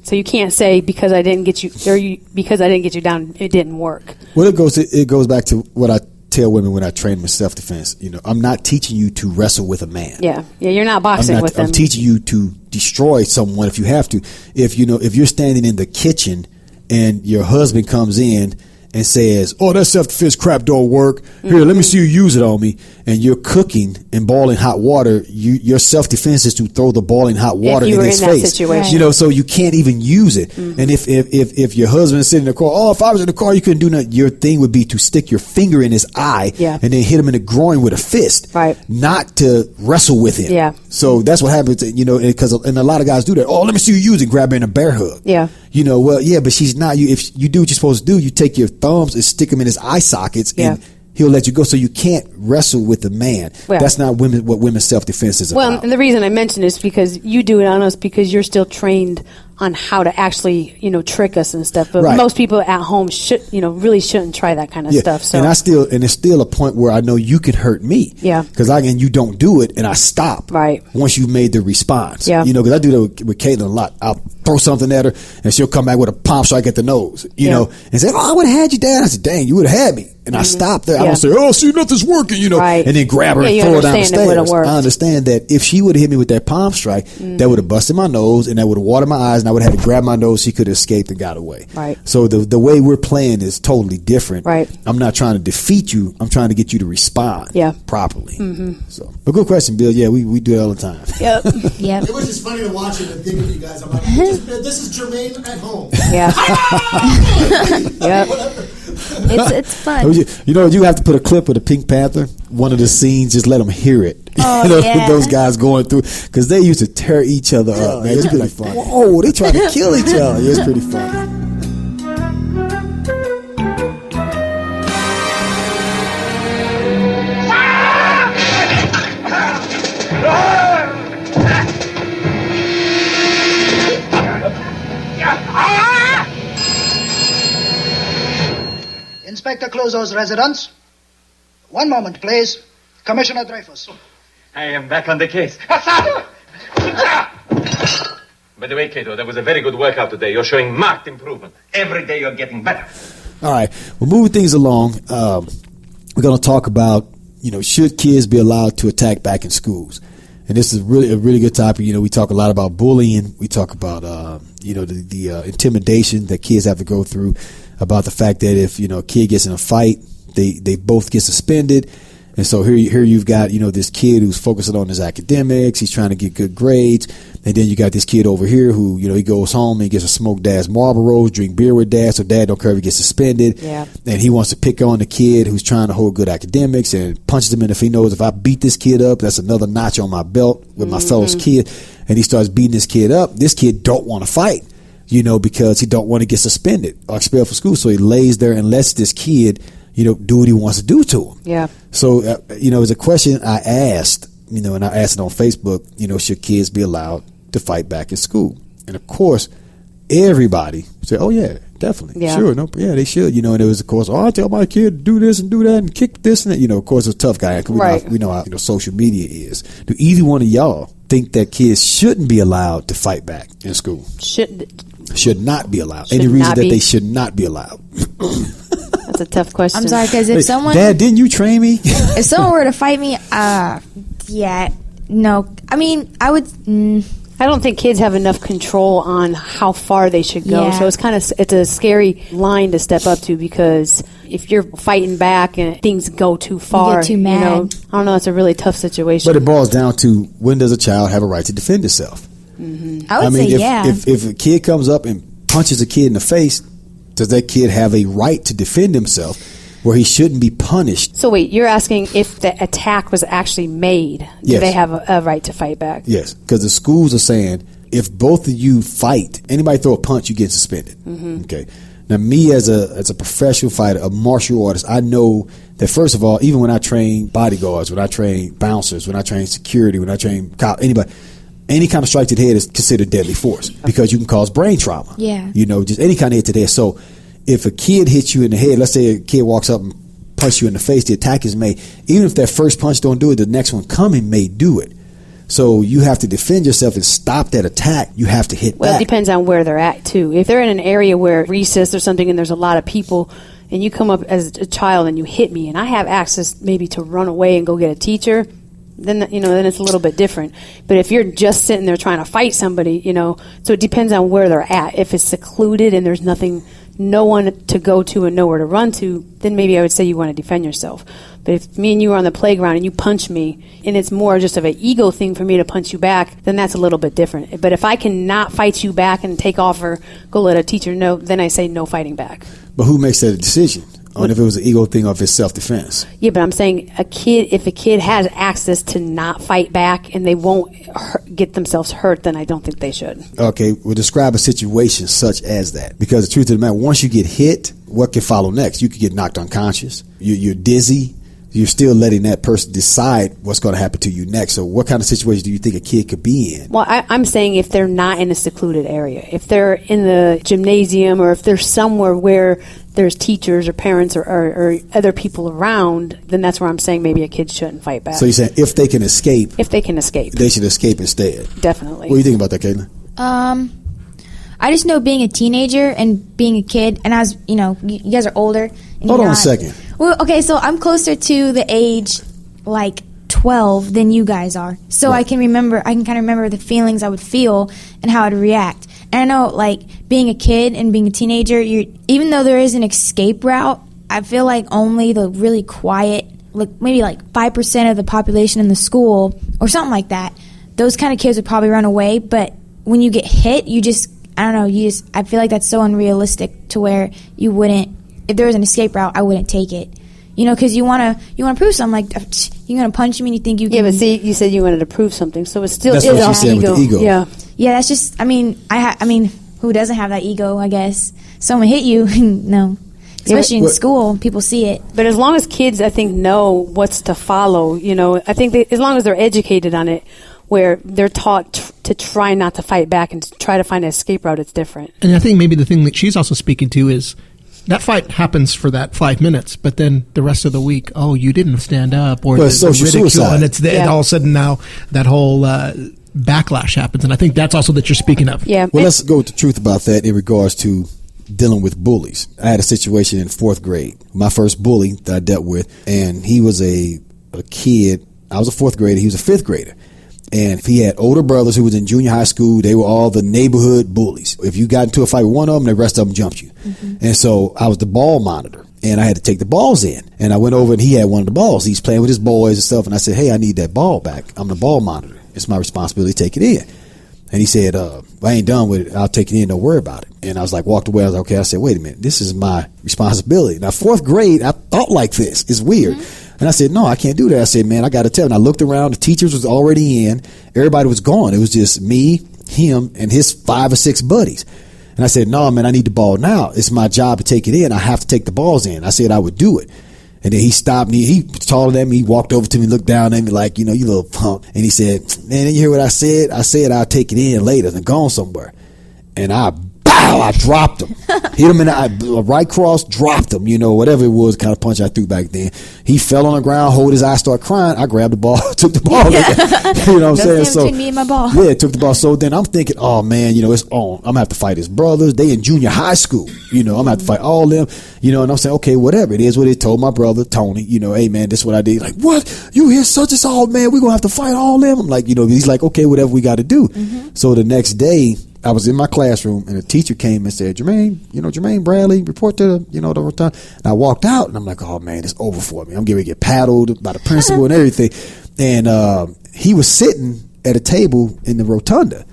so you can't say because I didn't get you, because I didn't get you down, it didn't work. Well, it goes back to what I tell women when I train them in self-defense. I'm not teaching you to wrestle with a man. Yeah, you're not boxing with them. I'm teaching you to destroy someone if you have to. If you're standing in the kitchen and your husband comes in and says, oh, that self-defense crap don't work. Here, let me see you use it on me. And you're cooking and boiling hot water. Your self-defense is to throw the boiling hot water in his face. Situation. So you can't even use it. Mm-hmm. And if your husband is sitting in the car, if I was in the car, you couldn't do nothing. Your thing would be to stick your finger in his eye and then hit him in the groin with a fist. Right. Not to wrestle with him. Yeah. So that's what happens, and a lot of guys do that. Oh, let me see you use it. Grab her in a bear hug. Yeah. But she's not. If you do what you're supposed to do, you take your thumbs and stick them in his eye sockets and he'll let you go. So you can't wrestle with a man. Well, that's not what women's self-defense is about. Well, and the reason I mention is because you do it on us because you're still trained on how to actually, trick us and stuff. But most people at home really shouldn't try that kind of stuff. So, and it's still a point where I know you can hurt me. Yeah. Because you don't do it, and I stop. Right. Once you've made the response. Yeah. Because I do that with Caitlin a lot. I'll throw something at her, and she'll come back with a palm strike at the nose. And say, "Oh, I would have had you, Dad." I said, "Dang, you would have had me." And I stopped there. I don't say, "Oh, see, nothing's working," and then grab her and throw her down the stairs. I understand that if she would have hit me with that palm strike, that would have busted my nose, and that would have watered my eyes, and I would have had to grab my nose. She could have escaped and got away. Right. So the way we're playing is totally different. Right. I'm not trying to defeat you. I'm trying to get you to respond. Properly. Mm-hmm. So, but good question, Bill. Yeah, we do it all the time. Yep. Yep. It was just funny to watch it and think of you guys. I'm like, this is Jermaine at home. Yeah. Yep. It's fun. You have to put a clip of the Pink Panther. One of the scenes, just let them hear it. Oh, yeah. Those guys going through, because they used to tear each other up. Man, you'd be like, whoa, they trying to kill each other. It's pretty fun. Inspector Clouseau's residence. One moment, please. Commissioner Dreyfus. I am back on the case. By the way, Cato, that was a very good workout today. You're showing marked improvement. Every day you're getting better. All right. Well, moving things along, we're going to talk about, should kids be allowed to attack back in schools? And this is a really good topic. We talk a lot about bullying. We talk about, the intimidation that kids have to go through, about the fact that if, a kid gets in a fight, they both get suspended. And so here you've got, this kid who's focusing on his academics. He's trying to get good grades. And then you got this kid over here who, he goes home and he gets a smoke dad's Marlboros, drink beer with dad. So dad don't care if he gets suspended. Yeah. And he wants to pick on the kid who's trying to hold good academics and punches him in if he knows if I beat this kid up, that's another notch on my belt with my fellow's kid. And he starts beating this kid up. This kid don't want to fight, because he don't want to get suspended or expelled from school. So he lays there and lets this kid, do what he wants to do to him. Yeah. So, it's a question I asked, and I asked it on Facebook, should kids be allowed to fight back in school? And of course, everybody said, oh yeah, definitely. Yeah. Sure. No, yeah, they should. And it was, of course, I tell my kid to do this and do that and kick this and that. Of course, it's a tough guy. We know how, social media is. Do either one of y'all think that kids shouldn't be allowed to fight back in school? Should not be allowed. Any reason that they should not be allowed? That's a tough question. I'm sorry, because if someone... Dad, didn't you train me? If someone were to fight me, no. I mean, I would... I don't think kids have enough control on how far they should go. Yeah. So it's a scary line to step up to, because if you're fighting back and things go too far, you get too mad. I don't know, it's a really tough situation. But it boils down to, when does a child have a right to defend itself? Mm-hmm. I would say, if a kid comes up and punches a kid in the face, does that kid have a right to defend himself where he shouldn't be punished? So wait, you're asking if the attack was actually made, do they have a right to fight back? Yes, because the schools are saying, if both of you fight, anybody throw a punch, you get suspended. Mm-hmm. Okay. Now, me as a professional fighter, a martial artist, I know that, first of all, even when I train bodyguards, when I train bouncers, when I train security, when I train anybody, any kind of strike to the head is considered deadly force, because you can cause brain trauma. Yeah. Just any kind of hit to the head. So if a kid hits you in the head, let's say a kid walks up and punches you in the face, the attack is made. Even if that first punch don't do it, the next one coming may do it. So you have to defend yourself and stop that attack. You have to hit back. Well, it depends on where they're at, too. If they're in an area where recess or something and there's a lot of people, and you come up as a child and you hit me, and I have access maybe to run away and go get a teacher, then then it's a little bit different. But if you're just sitting there trying to fight somebody, so it depends on where they're at. If it's secluded and there's no one to go to and nowhere to run to, then maybe I would say you want to defend yourself. But if me and you are on the playground and you punch me, and it's more just of an ego thing for me to punch you back, then that's a little bit different. But if I cannot fight you back and take off or go let a teacher know, then I say no fighting back. But who makes that decision on if it was an ego thing or if it's self-defense? Yeah, but I'm saying if a kid has access to not fight back and they won't get themselves hurt, then I don't think they should. Okay, we'll describe a situation such as that. Because the truth of the matter, once you get hit, what can follow next? You could get knocked unconscious. You're dizzy. You're still letting that person decide what's going to happen to you next. So what kind of situation do you think a kid could be in? Well, I'm saying if they're not in a secluded area, if they're in the gymnasium, or if they're somewhere where there's teachers or parents or other people around, then that's where I'm saying maybe a kid shouldn't fight back. So you're saying if they can escape. If they can escape. They should escape instead. Definitely. What do you think about that, Caitlin? I just know being a teenager and being a kid, and as you guys are older. And Hold on a second. Well, okay, so I'm closer to the age like 12 than you guys are. So right. I can kind of remember the feelings I would feel and how I'd react. And I know, like, being a kid and being a teenager, even though there is an escape route, I feel like only the really quiet, like maybe like 5% of the population in the school or something like that, those kind of kids would probably run away. But when you get hit, I feel like that's so unrealistic to where you wouldn't if there was an escape route, I wouldn't take it. You know, because you want to prove something. Like, you're going to punch me and you think you can. Yeah, but see, you said you wanted to prove something, so it's still that's what she said with the ego. Yeah, that's just. I mean, who doesn't have that ego? I guess someone hit you. No, especially in school, people see it. But as long as kids, I think, know what's to follow, you know, I think as long as they're educated on it, where they're taught to try not to fight back and try to find an escape route, it's different. And I think maybe the thing that she's also speaking to is that fight happens for that 5 minutes, but then the rest of the week, you didn't stand up, or social ridicule, suicide. and it's all of a sudden now that whole backlash happens, and I think that's also that you're speaking of. Yeah. Well, let's go with the truth about that in regards to dealing with bullies. I had a situation in 4th grade, my first bully that I dealt with, and he was a kid. I was a 4th grader. He was a 5th grader. And he had older brothers who was in junior high school. They were all the neighborhood bullies. If you got into a fight with one of them, the rest of them jumped you. Mm-hmm. And so I was the ball monitor, and I had to take the balls in. And I went over, and he had one of the balls. He's playing with his boys and stuff. And I said, hey, I need that ball back. I'm the ball monitor. It's my responsibility to take it in. And he said, I ain't done with it. I'll take it in. Don't worry about it. And I was like, walked away. I was like, okay. I said, wait a minute. This is my responsibility. Now, 4th grade, I thought like this. It's weird. Mm-hmm. And I said, no, I can't do that. I said, man, I got to tell him. And I looked around. The teachers was already in. Everybody was gone. It was just me, him, and his 5 or 6 buddies. And I said, no, man, I need the ball now. It's my job to take it in. I have to take the balls in. I said I would do it. And then he stopped me. He was taller than me. He walked over to me, looked down at me like, you know, you little punk. And he said, man, you hear what I said? I said I'll take it in later and gone somewhere. And I dropped him. Hit him in the right cross, dropped him, you know, whatever it was, kind of punch I threw back then. He fell on the ground, hold his eye, started crying. I grabbed the ball, took the ball. You know what I'm saying? So, me and my ball. Yeah, took the ball. So then I'm thinking, oh man, you know, it's on. I'm going to have to fight his brothers. They in junior high school, you know, I'm going to have to fight all them, you know, and I'm saying, okay, whatever. It is what it told my brother, Tony, you know, hey man, this is what I did. Like, what? You hear such and such, man, we're going to have to fight all them. I'm like, you know, he's like, okay, whatever we got to do. Mm-hmm. So the next day, I was in my classroom, and a teacher came and said, Jermaine Bradley, report to the rotunda. And I walked out, and I'm like, oh, man, it's over for me. I'm getting ready to get paddled by the principal and everything. And he was sitting at a table in the rotunda,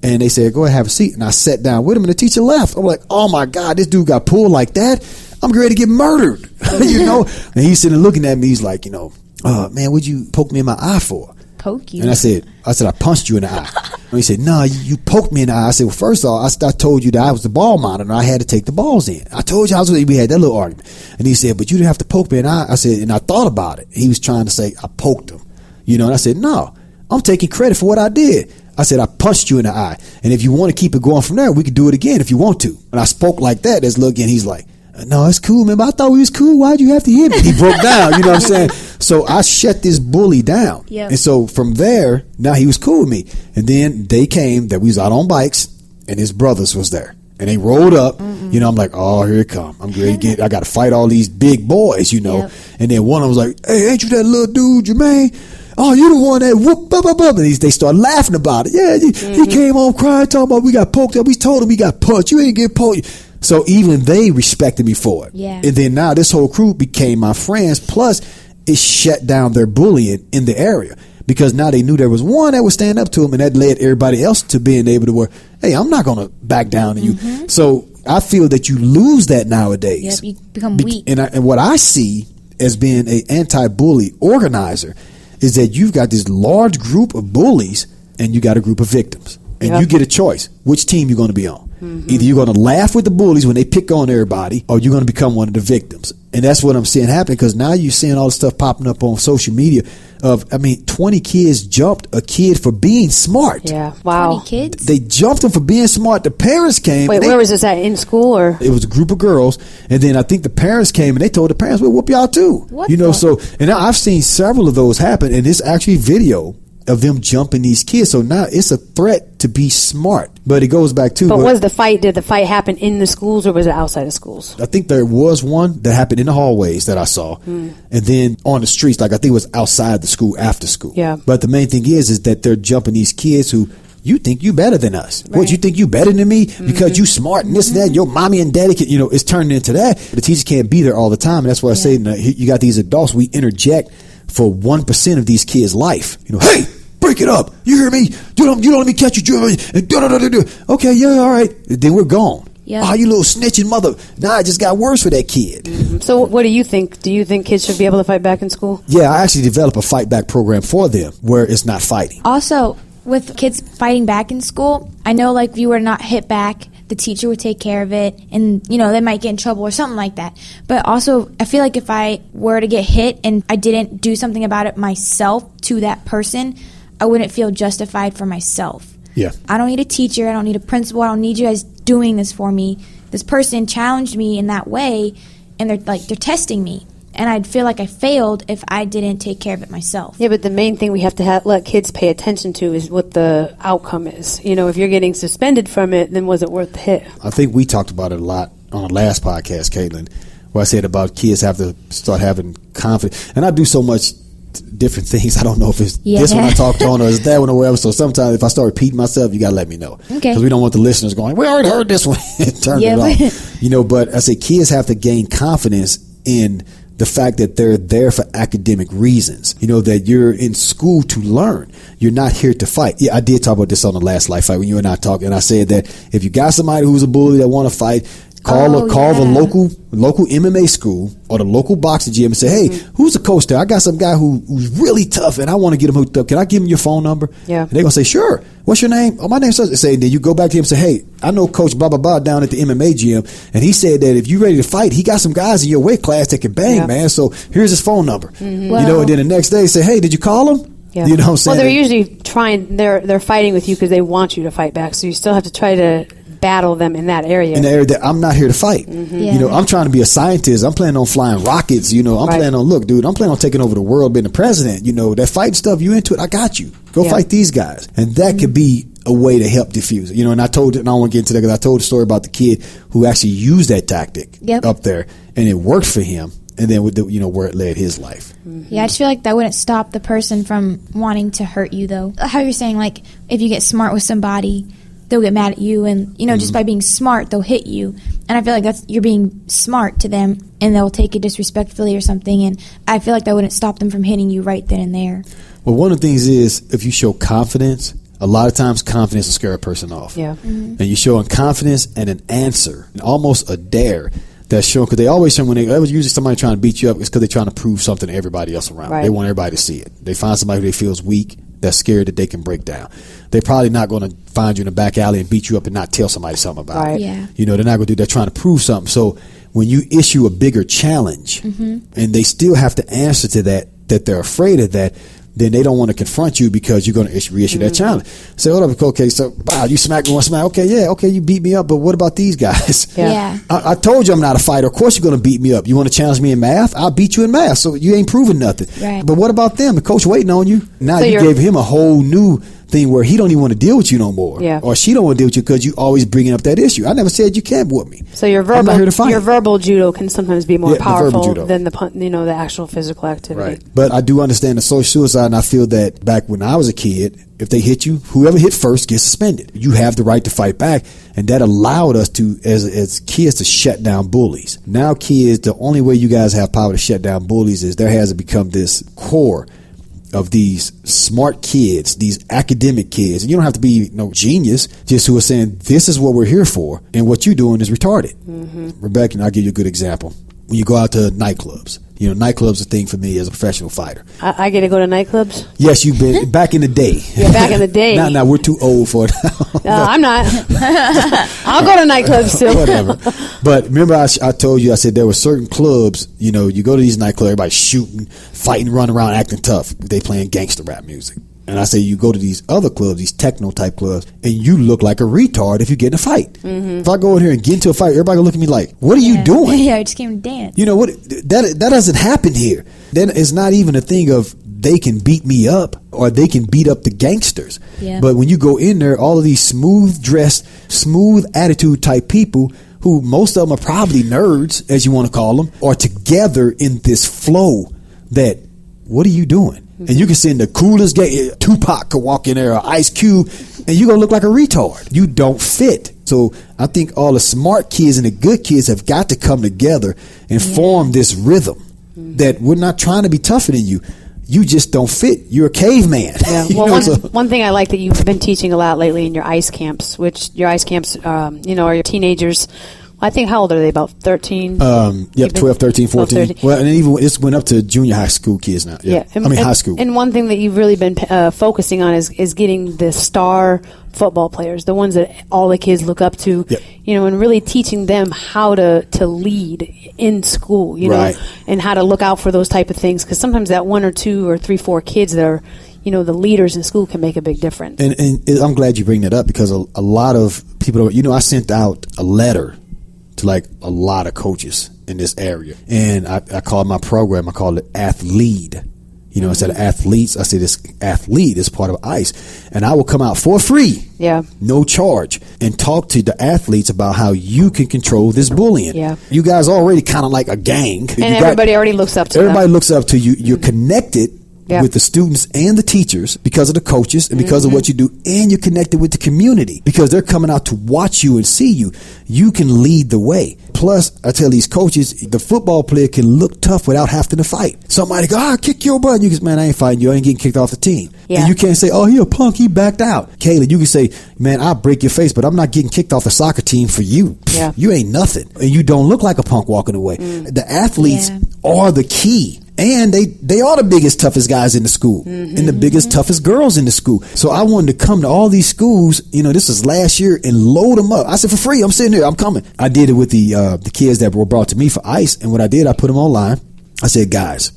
and they said, go ahead, have a seat. And I sat down with him, and the teacher left. I'm like, oh, my God, this dude got pulled like that. I'm ready to get murdered, you know. And he's sitting looking at me. He's like, you know, man, what'd you poke me in my eye for? Poke you? And I said, I punched you in the eye. And he said, no, you poked me in the eye. I said, well, first of all, I told you that I was the ball monitor and I had to take the balls in. I told you we had that little argument. And he said, but you didn't have to poke me in the eye. I said, and I thought about it. He was trying to say, I poked him. You know, and I said, no, I'm taking credit for what I did. I said, I punched you in the eye. And if you want to keep it going from there, we could do it again if you want to. And I spoke like that. There's look, and he's like, no, it's cool, man. But I thought we was cool. Why'd you have to hit me? He broke down, you know what I'm saying? So I shut this bully down. Yep. And so from there, now he was cool with me. And then they came that we was out on bikes, and his brothers was there. And they rolled up. Mm-mm. You know, I'm like, oh, here it come. I'm ready to get, I got to fight all these big boys, you know. Yep. And then one of them was like, hey, ain't you that little dude, Jermaine? Oh, you the one that whoop, blah, blah, blah. And they started laughing about it. Yeah, he came home crying, talking about we got poked up. We told him we got punched. You ain't get poked. So even they respected me for it. Yeah. And then now this whole crew became my friends. Plus, it shut down their bullying in the area because now they knew there was one that would stand up to them, and that led everybody else to being able to work. Hey, I'm not going to back down to you. So I feel that you lose that nowadays. Yep, you become weak. And what I see as being an anti-bully organizer is that you've got this large group of bullies and you got a group of victims. And you get a choice. Which team you're going to be on. Mm-hmm. Either you're going to laugh with the bullies when they pick on everybody, or you're going to become one of the victims. And that's what I'm seeing happen, because now you're seeing all the stuff popping up on social media of, 20 kids jumped a kid for being smart. Yeah, wow. 20 kids? They jumped him for being smart. The parents came. Wait, where was this at? In school or? It was a group of girls. And then I think the parents came and they told the parents, we'll whoop y'all too. What and now I've seen several of those happen, and it's actually video of them jumping these kids. So now it's a threat to be smart. But it goes back to... But did the fight happen in the schools or was it outside of schools? I think there was one that happened in the hallways that I saw. And then on the streets, like I think it was outside the school, after school. Yeah. But the main thing is that they're jumping these kids who... You think you better than us. Right. What, you think you better than me because you smart and this and that, and your mommy and daddy can, it's turned into that. The teacher can't be there all the time. And that's why I say, you got these adults, we interject for 1% of these kids' life. Hey, break it up. You hear me? You don't let me catch you. Okay, yeah, all right. Then we're gone. Yeah. Oh, you little snitching mother. Now it just got worse for that kid. Mm-hmm. So what do you think? Do you think kids should be able to fight back in school? Yeah, I actually developed a fight back program for them where it's not fighting. Also, with kids fighting back in school, I know like if you were not hit back, the teacher would take care of it, and they might get in trouble or something like that. But also, I feel like if I were to get hit and I didn't do something about it myself to that person, I wouldn't feel justified for myself. Yeah. I don't need a teacher, I don't need a principal, I don't need you guys doing this for me. This person challenged me in that way, and they're testing me. And I'd feel like I failed if I didn't take care of it myself. Yeah, but the main thing we have to let kids pay attention to is what the outcome is. If you're getting suspended from it, then was it worth the hit? I think we talked about it a lot on the last podcast, Caitlin, where I said about kids have to start having confidence. And I do so much different things. I don't know if it's this one I talked on or is that one or whatever. So sometimes if I start repeating myself, you got to let me know. Okay. Because we don't want the listeners going, we already heard this one. Turn it off. But I say kids have to gain confidence in the fact that they're there for academic reasons, that you're in school to learn. You're not here to fight. Yeah, I did talk about this on the last Life Fight when you and I talked, and I said that if you got somebody who's a bully that want to fight, call the local MMA school or the local boxing gym and say, hey, who's the coach there? I got some guy who's really tough and I want to get him hooked up. Can I give him your phone number? Yeah. And they're going to say, sure. What's your name? Oh, my name's such. Say, then you go back to him and say, hey, I know Coach blah, blah, blah down at the MMA gym. And he said that if you're ready to fight, he got some guys in your weight class that can bang, man. So here's his phone number. Mm-hmm. And then the next day say, hey, did you call him? Yeah. You know what I'm saying? Well, they're usually they're fighting with you because they want you to fight back. So you still have to try to battle them in that area. In the area that I'm not here to fight. Mm-hmm. Yeah. I'm trying to be a scientist. I'm planning on flying rockets. I'm planning on, I'm planning on taking over the world, being the president. That fighting stuff, you into it, I got you. Go fight these guys. And that could be a way to help diffuse it. And I told it, and I don't want to get into that because I told the story about the kid who actually used that tactic up there, and it worked for him. And then with where it led his life. Mm-hmm. Yeah, I just feel like that wouldn't stop the person from wanting to hurt you, though. How you're saying, like, if you get smart with somebody, they'll get mad at you, and just by being smart, they'll hit you. And I feel like you're being smart to them, and they'll take it disrespectfully or something. And I feel like that wouldn't stop them from hitting you right then and there. Well, one of the things is if you show confidence, a lot of times confidence will scare a person off. Yeah, and you're showing confidence and an answer, and almost a dare. That's shown because they always show when they usually somebody trying to beat you up, it's because they're trying to prove something to everybody else around. Right. They want everybody to see it. They find somebody who they feels weak, that's scared that they can break down. They're probably not going to find you in a back alley and beat you up and not tell somebody something about it. Yeah. They're not going to do. They're trying to prove something. So when you issue a bigger challenge, and they still have to answer to that they're afraid of that, then they don't want to confront you because you're going to reissue that challenge. Say, hold up, okay, so wow, you smack me, one smack. Okay, you beat me up, but what about these guys? Yeah. I told you I'm not a fighter. Of course you're going to beat me up. You want to challenge me in math? I'll beat you in math. So you ain't proving nothing. Right. But what about them? The coach waiting on you. Now so you gave him a whole new thing where he don't even want to deal with you no more. Yeah. Or she don't want to deal with you because you always bringing up that issue. I never said you can't whoop me. So your verbal judo can sometimes be more powerful than the actual physical activity. Right. But I do understand the social suicide, and I feel that back when I was a kid, if they hit you, whoever hit first gets suspended. You have the right to fight back, and that allowed us to, as kids, to shut down bullies. Now kids, the only way you guys have power to shut down bullies is there has become this core of these smart kids, these academic kids. And you don't have to be no genius, just who are saying, this is what we're here for, and what you're doing is retarded. Rebecca, and I'll give you a good example. When you go out to nightclubs, nightclubs are a thing for me as a professional fighter. I get to go to nightclubs? Yes, you've been back in the day. Yeah, back in the day. Now we're too old for it. I'm not. I'll go to nightclubs still. Whatever. But remember I told you, I said there were certain clubs, you go to these nightclubs, everybody's shooting, fighting, running around, acting tough. They playing gangster rap music. And I say you go to these other clubs, these techno type clubs, and you look like a retard if you get in a fight. If I go in here and get into a fight, everybody gonna look at me like, what are you doing? Yeah, I just came to dance. You know what? That doesn't happen here. Then it's not even a thing of they can beat me up or they can beat up the gangsters. Yeah. But when you go in there, all of these smooth dressed, smooth attitude type people, who most of them are probably nerds, as you want to call them, are together in this flow that, what are you doing? And you can send the coolest guy, Tupac could walk in there, or Ice Cube, and you're going to look like a retard. You don't fit. So I think all the smart kids and the good kids have got to come together and form this rhythm that we're not trying to be tougher than you. you just don't fit. You're a caveman. Yeah. Well, one thing I like that you've been teaching a lot lately in your ice camps, which your ice camps, are your teenagers. I think, how old are they? About 13? 12, 13, 14. 13. Well, and even this went up to junior high school kids now. Yeah. High school. And one thing that you've really been focusing on is getting the star football players, the ones that all the kids look up to, and really teaching them how to lead in school, right. And how to look out for those type of things. Because sometimes that 1 or 2 or 3, 4 kids that are, the leaders in school can make a big difference. And I'm glad you bring that up, because a lot of people, I sent out a letter to like a lot of coaches in this area, and I called my program, I called it Athlete. Instead of athletes, I said this athlete is part of ICE, and I will come out for free, no charge, and talk to the athletes about how you can control this bullying. Yeah. You guys are already kind of like a gang, and everybody already looks up to them. Everybody looks up to you. You're connected with the students and the teachers because of the coaches and because of what you do, and you're connected with the community because they're coming out to watch you and see you. You can lead the way. Plus, I tell these coaches, the football player can look tough without having to fight. Somebody go, I'll kick your butt. And you can say, man, I ain't fighting you. I ain't getting kicked off the team. Yeah. And you can't say, oh, he a punk. He backed out. Kayla, you can say, man, I'll break your face, but I'm not getting kicked off the soccer team for you. Yeah. You ain't nothing. And you don't look like a punk walking away. The athletes are the key. And they are the biggest, toughest guys in the school, and the biggest, toughest girls in the school. So I wanted to come to all these schools, this was last year, and load them up. I said, for free, I'm sitting here, I'm coming. I did it with the kids that were brought to me for ICE, and what I did, I put them online. I said, guys,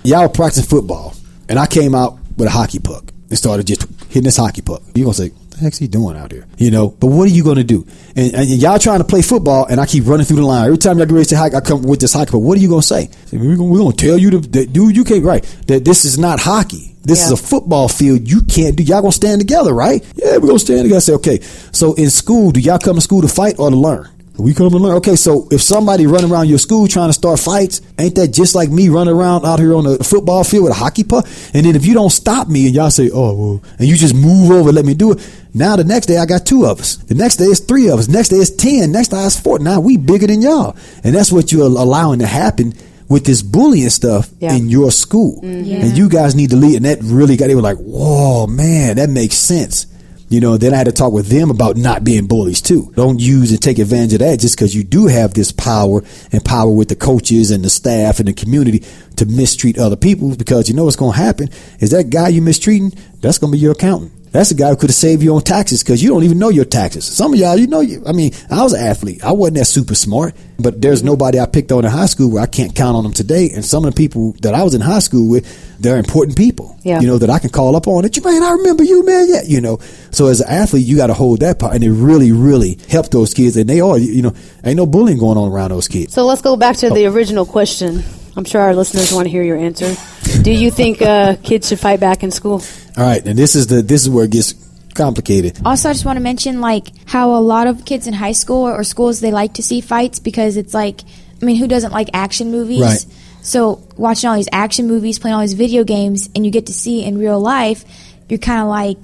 y'all practicing football, and I came out with a hockey puck and started just hitting this hockey puck. You're going to say, what the heck's he doing out here? But what are you going to do? And y'all trying to play football, and I keep running through the line. Every time y'all get ready to say hockey, I come with this hockey puck. What are you going to say? We're going to tell you, dude, you can't, right, that this is not hockey. This is a football field. You can't do. Y'all going to stand together, right? Yeah, we're going to stand together. I say, okay. So in school, do y'all come to school to fight or to learn? We come to learn. Okay, so if somebody running around your school trying to start fights, ain't that just like me running around out here on the football field with a hockey puck? And then if you don't stop me and y'all say, oh, well, and you just move over and let me do it, now the next day I got 2 of us. The next day it's 3 of us. Next day it's 10. Next day it's 4. Now we bigger than y'all. And that's what you're allowing to happen with this bullying stuff in your school. And you guys need to lead. And that really they were like, whoa, man, that makes sense. Then I had to talk with them about not being bullies too. Don't use and take advantage of that just because you do have this power and power with the coaches and the staff and the community to mistreat other people, because what's going to happen is that guy you mistreating, that's going to be your accountant. That's the guy who could have saved you on taxes because you don't even know your taxes. Some of y'all, I was an athlete. I wasn't that super smart, but there's nobody I picked on in high school where I can't count on them today. And some of the people that I was in high school with, they're important people, that I can call up on. That man, I remember you, man. Yeah, So as an athlete, you got to hold that part, and it really, really helped those kids. And they are, ain't no bullying going on around those kids. So let's go back to the original question. I'm sure our listeners want to hear your answer. Do you think kids should fight back in school? All right, and this is where it gets complicated. Also, I just want to mention how a lot of kids in high school or schools, they like to see fights because it's who doesn't like action movies? Right. So watching all these action movies, playing all these video games, and you get to see in real life, you're kind of like,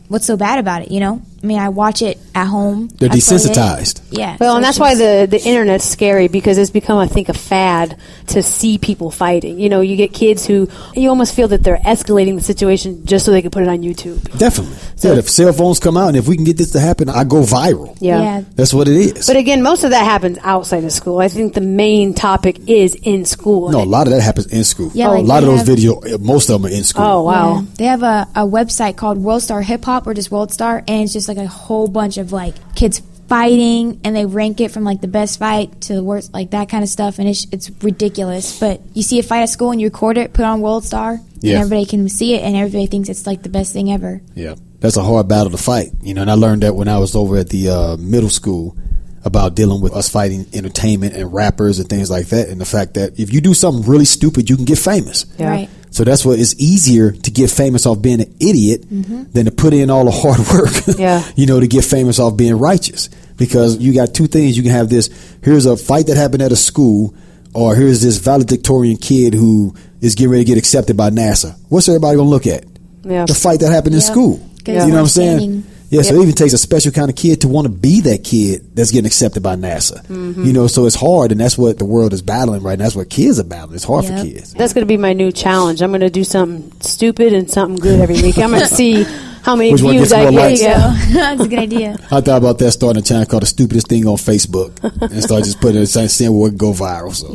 what's so bad about it, I watch it at home. They're desensitized. Yeah. Well, and that's why the internet's scary, because it's become, I think, a fad to see people fighting. You get kids who, you almost feel that they're escalating the situation just so they can put it on YouTube. Definitely. So if cell phones come out and if we can get this to happen, I go viral. Yeah. That's what it is. But again, most of that happens outside of school. I think the main topic is in school. No, a lot of that happens in school. Yeah, a lot of those videos, most of them are in school. Oh, wow. Yeah. They have a website called World Star Hip Hop, or just World Star, and it's just a whole bunch of kids fighting, and they rank it from the best fight to the worst, that kind of stuff, and it's ridiculous. But you see a fight at school and you record it, put it on World Star, and everybody can see it, and everybody thinks it's the best thing ever. Yeah, that's a hard battle to fight, and I learned that when I was over at the middle school about dealing with us fighting entertainment and rappers and things like that, and the fact that if you do something really stupid, you can get famous. Yeah. Right. So that's what it's easier to get famous off being an idiot than to put in all the hard work, to get famous off being righteous. Because you got two things. You can have this, here's a fight that happened at a school, or here's this valedictorian kid who is getting ready to get accepted by NASA. What's everybody going to look at? The fight that happened in school. You know what I'm saying? Yeah, so it even takes a special kind of kid to want to be that kid that's getting accepted by NASA. You know, so it's hard, and that's what the world is battling right now. That's what kids are battling. It's hard for kids. That's going to be my new challenge. I'm going to do something stupid and something good every week. I'm going to see how many views I get. That's a good idea. I thought about that, starting a channel called The Stupidest Thing on Facebook, and start just putting it, seeing what would go viral. So,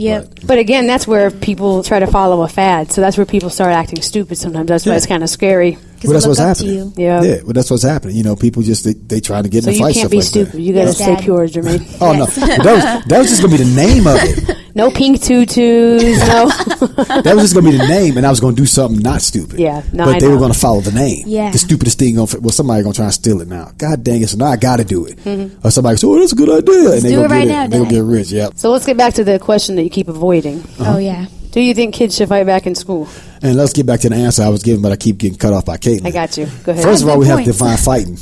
but again, that's where people try to follow a fad. So that's where people start acting stupid sometimes. That's why it's kind of scary. Well, that's what's happening. Yeah, well, that's what's happening. You know, people just they try to get in a fight. So you can't be stupid. You got to stay pure, Jermaine. Oh no, that was just gonna be the name of it. No pink tutus. No. That was just gonna be the name, and I was gonna do something not stupid. Yeah, no, but they were gonna follow the name. Yeah, the stupidest thing. Well, somebody gonna try and steal it now. God dang it! So now I got to do it. Or somebody goes, "Oh, that's a good idea," and they go get it. They gonna get rich. Yep. So let's get back to the question that you keep avoiding. Oh yeah. Do you think kids should fight back in school? And let's get back to the answer I was giving, but I keep getting cut off by Caitlin. I got you. Go ahead. First of all, we have to define fighting.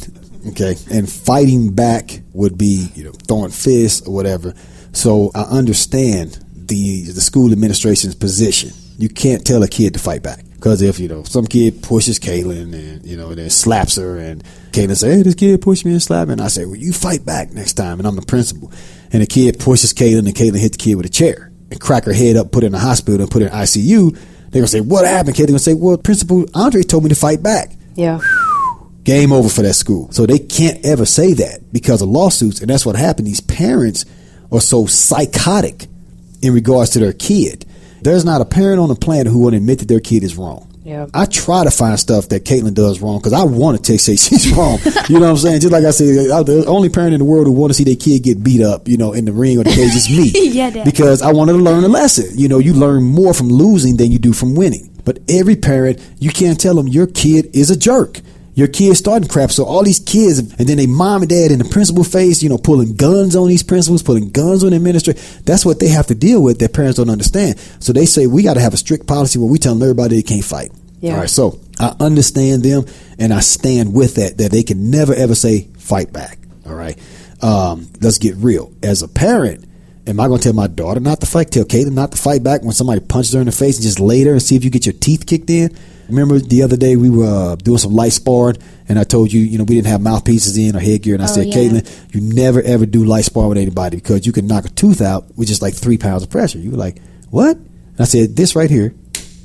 Okay, and fighting back would be throwing fists or whatever. So I understand the school administration's position. You can't tell a kid to fight back, because if some kid pushes Caitlin and then slaps her, and Caitlin say, "Hey, this kid pushed me and slapped me," and I say, "Well, you fight back next time," and I'm the principal, and the kid pushes Caitlin and Caitlin hit the kid with a chair and crack her head up, put her in the hospital and put her in ICU, they're going to say, "What happened?" Caitlin going to say, "Well, Principal Andre told me to fight back." Yeah. Game over for that school. So they can't ever say that because of lawsuits, and that's what happened. These parents are so psychotic in regards to their kid. There's not a parent on the planet who won't admit that their kid is wrong. Yeah. I try to find stuff that Caitlin does wrong because I want to say she's wrong. You know what I'm saying? Just like I said, the only parent in the world who want to see their kid get beat up, in the ring or the cage is me. Yeah, Dad. Because I wanted to learn a lesson. You learn more from losing than you do from winning. But every parent, you can't tell them your kid is a jerk. Your kid's starting crap. So all these kids, and then they mom and dad in the principal face, pulling guns on these principals, pulling guns on the administrator. That's what they have to deal with that parents don't understand. So they say we got to have a strict policy where we tell everybody they can't fight. Yeah. All right. So I understand them, and I stand with that they can never ever say fight back. All right. Let's get real. As a parent, am I going to tell my daughter not to fight? Tell Caitlin not to fight back when somebody punches her in the face and just lay there and see if you get your teeth kicked in? Remember the other day we were doing some light sparring, and I told you, we didn't have mouthpieces in or headgear, and I said, Caitlin, you never ever do light sparring with anybody because you can knock a tooth out with just like 3 pounds of pressure. You were like, what? And I said, this right here,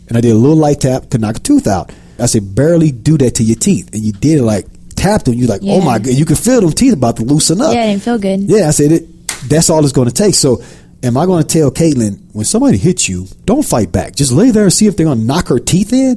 and I did a little light tap, could knock a tooth out. I said, barely do that to your teeth, and you did it tapped them. You're like, oh my God, you can feel them teeth about to loosen up. Yeah, it didn't feel good. Yeah, I said that's all it's going to take. So am I going to tell Caitlin, when somebody hits you, don't fight back. Just lay there and see if they're going to knock her teeth in,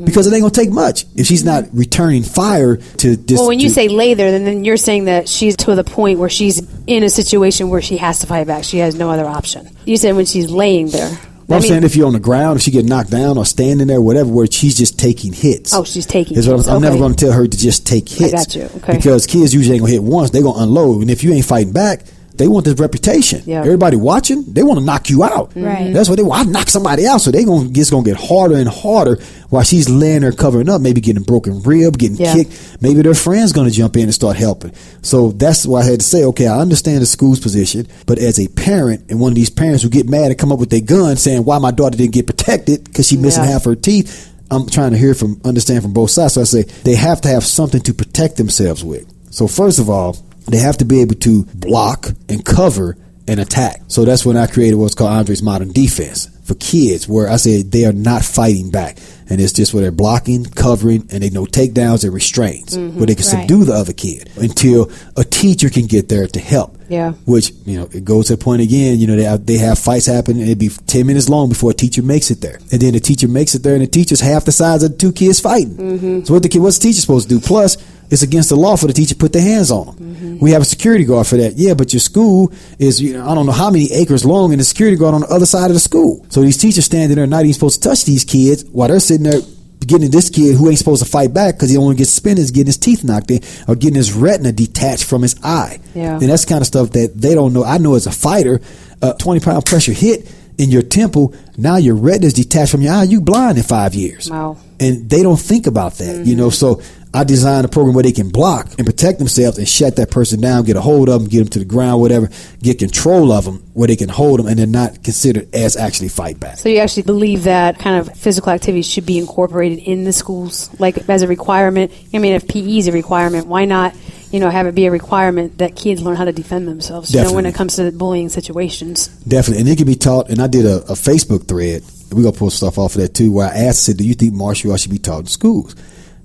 because it ain't going to take much if she's not returning fire to this. Well, when you say lay there, then you're saying that she's to the point where she's in a situation where she has to fight back. She has no other option. You said when she's laying there. Well, I'm saying if you're on the ground, if she get knocked down or standing there, whatever, where she's just taking hits. Oh, she's taking hits. I'm never going to tell her to just take hits. I got you. Okay. Because kids usually ain't going to hit once. They're going to unload. And if you ain't fighting back, they want this reputation. Yeah. Everybody watching, they want to knock you out. Right. That's what they want. I knock somebody out. So it's going to get harder and harder while she's laying there covering up, maybe getting a broken rib, getting kicked. Maybe their friend's going to jump in and start helping. So that's why I had to say, okay, I understand the school's position, but as a parent and one of these parents who get mad and come up with their gun saying why my daughter didn't get protected because she's missing half her teeth, I'm trying to understand from both sides. So I say they have to have something to protect themselves with. So first of all, they have to be able to block and cover and attack. So that's when I created what's called Andre's Modern Defense for kids, where I said they are not fighting back. And it's just where they're blocking, covering, and they know takedowns and restraints, where they can subdue the other kid until a teacher can get there to help. Yeah. Which, it goes to the point again, they have fights happen, and it'd be 10 minutes long before a teacher makes it there. And then the teacher makes it there, and the teacher's half the size of the two kids fighting. So what's the teacher supposed to do? Plus, it's against the law for the teacher to put their hands on them. We have a security guard for that. Yeah, but your school is, I don't know how many acres long, and the security guard on the other side of the school. So these teachers standing there not even supposed to touch these kids while they're sitting there getting this kid who ain't supposed to fight back because he only gets suspended, getting his teeth knocked in or getting his retina detached from his eye. Yeah. And that's the kind of stuff that they don't know. I know as a fighter, a 20-pound pressure hit in your temple, now your retina is detached from your eye. You blind in 5 years. Wow. And they don't think about that, So I designed a program where they can block and protect themselves and shut that person down, get a hold of them, get them to the ground, whatever, get control of them where they can hold them and they're not considered as actually fight back. So you actually believe that kind of physical activity should be incorporated in the schools, like as a requirement? I mean, if PE is a requirement, why not have it be a requirement that kids learn how to defend themselves, when it comes to bullying situations. Definitely. And it can be taught, and I did a Facebook thread, we're going to pull stuff off of that too, where I said, do you think martial arts should be taught in schools?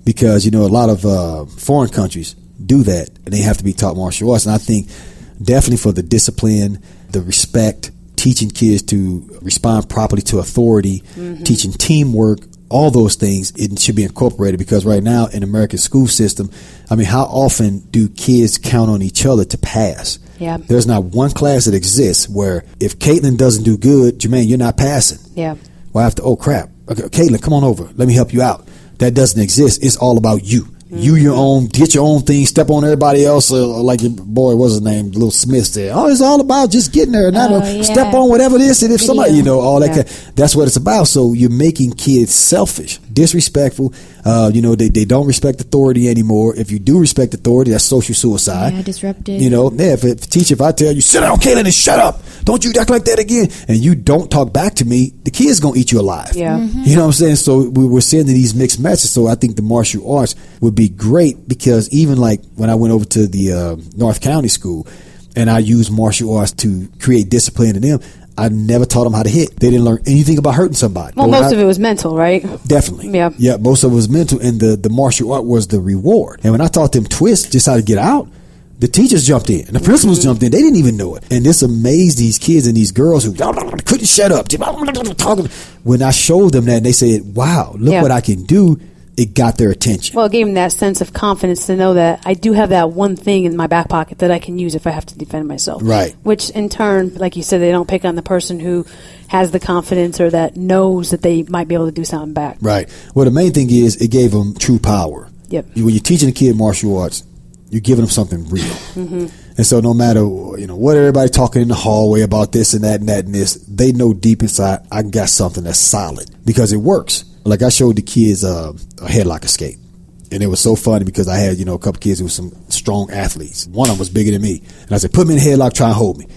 Because, a lot of foreign countries do that, and they have to be taught martial arts. And I think definitely for the discipline, the respect, teaching kids to respond properly to authority, teaching teamwork, all those things, it should be incorporated. Because right now in the American school system, how often do kids count on each other to pass? Yeah. There's not one class that exists where if Caitlin doesn't do good, Jermaine, you're not passing. Yeah. Well, I have to, oh crap. Okay, Caitlin, come on over. Let me help you out. That doesn't exist. It's all about you. You your own, get your own thing, step on everybody else. Like your boy, what's his name? Little Smith said, it's all about just getting there and step on whatever it is. And if somebody, all that, that's what it's about. So you're making kids selfish, disrespectful. They don't respect authority anymore. If you do respect authority, that's social suicide. Yeah, disruptive. If I tell you, sit down, Caitlin, and shut up. Don't you act like that again. And you don't talk back to me, the kid's going to eat you alive. Yeah. You know what I'm saying? So we're sending these mixed messages. So I think the martial arts would be great, because even like when I went over to the North County school and I used martial arts to create discipline in them, I never taught them how to hit. They didn't learn anything about hurting somebody. Well, most of it was mental, right? Definitely. Yeah. Yeah, most of it was mental, and the martial art was the reward. And when I taught them twist, just how to get out, the teachers jumped in, and the principals jumped in. They didn't even know it. And this amazed these kids and these girls who couldn't shut up. When I showed them that, and they said, wow, look what I can do, it got their attention. Well, it gave them that sense of confidence to know that I do have that one thing in my back pocket that I can use if I have to defend myself. Right. Which in turn, like you said, they don't pick on the person who has the confidence or that knows that they might be able to do something back. Right. Well, the main thing is it gave them true power. Yep. When you're teaching a kid martial arts, you're giving them something real. And so no matter, what everybody talking in the hallway about this and that and that and this, they know deep inside, I got something that's solid because it works. Like I showed the kids a headlock escape. And it was so funny because I had, a couple kids who were some strong athletes. One of them was bigger than me. And I said, put me in a headlock, try and hold me.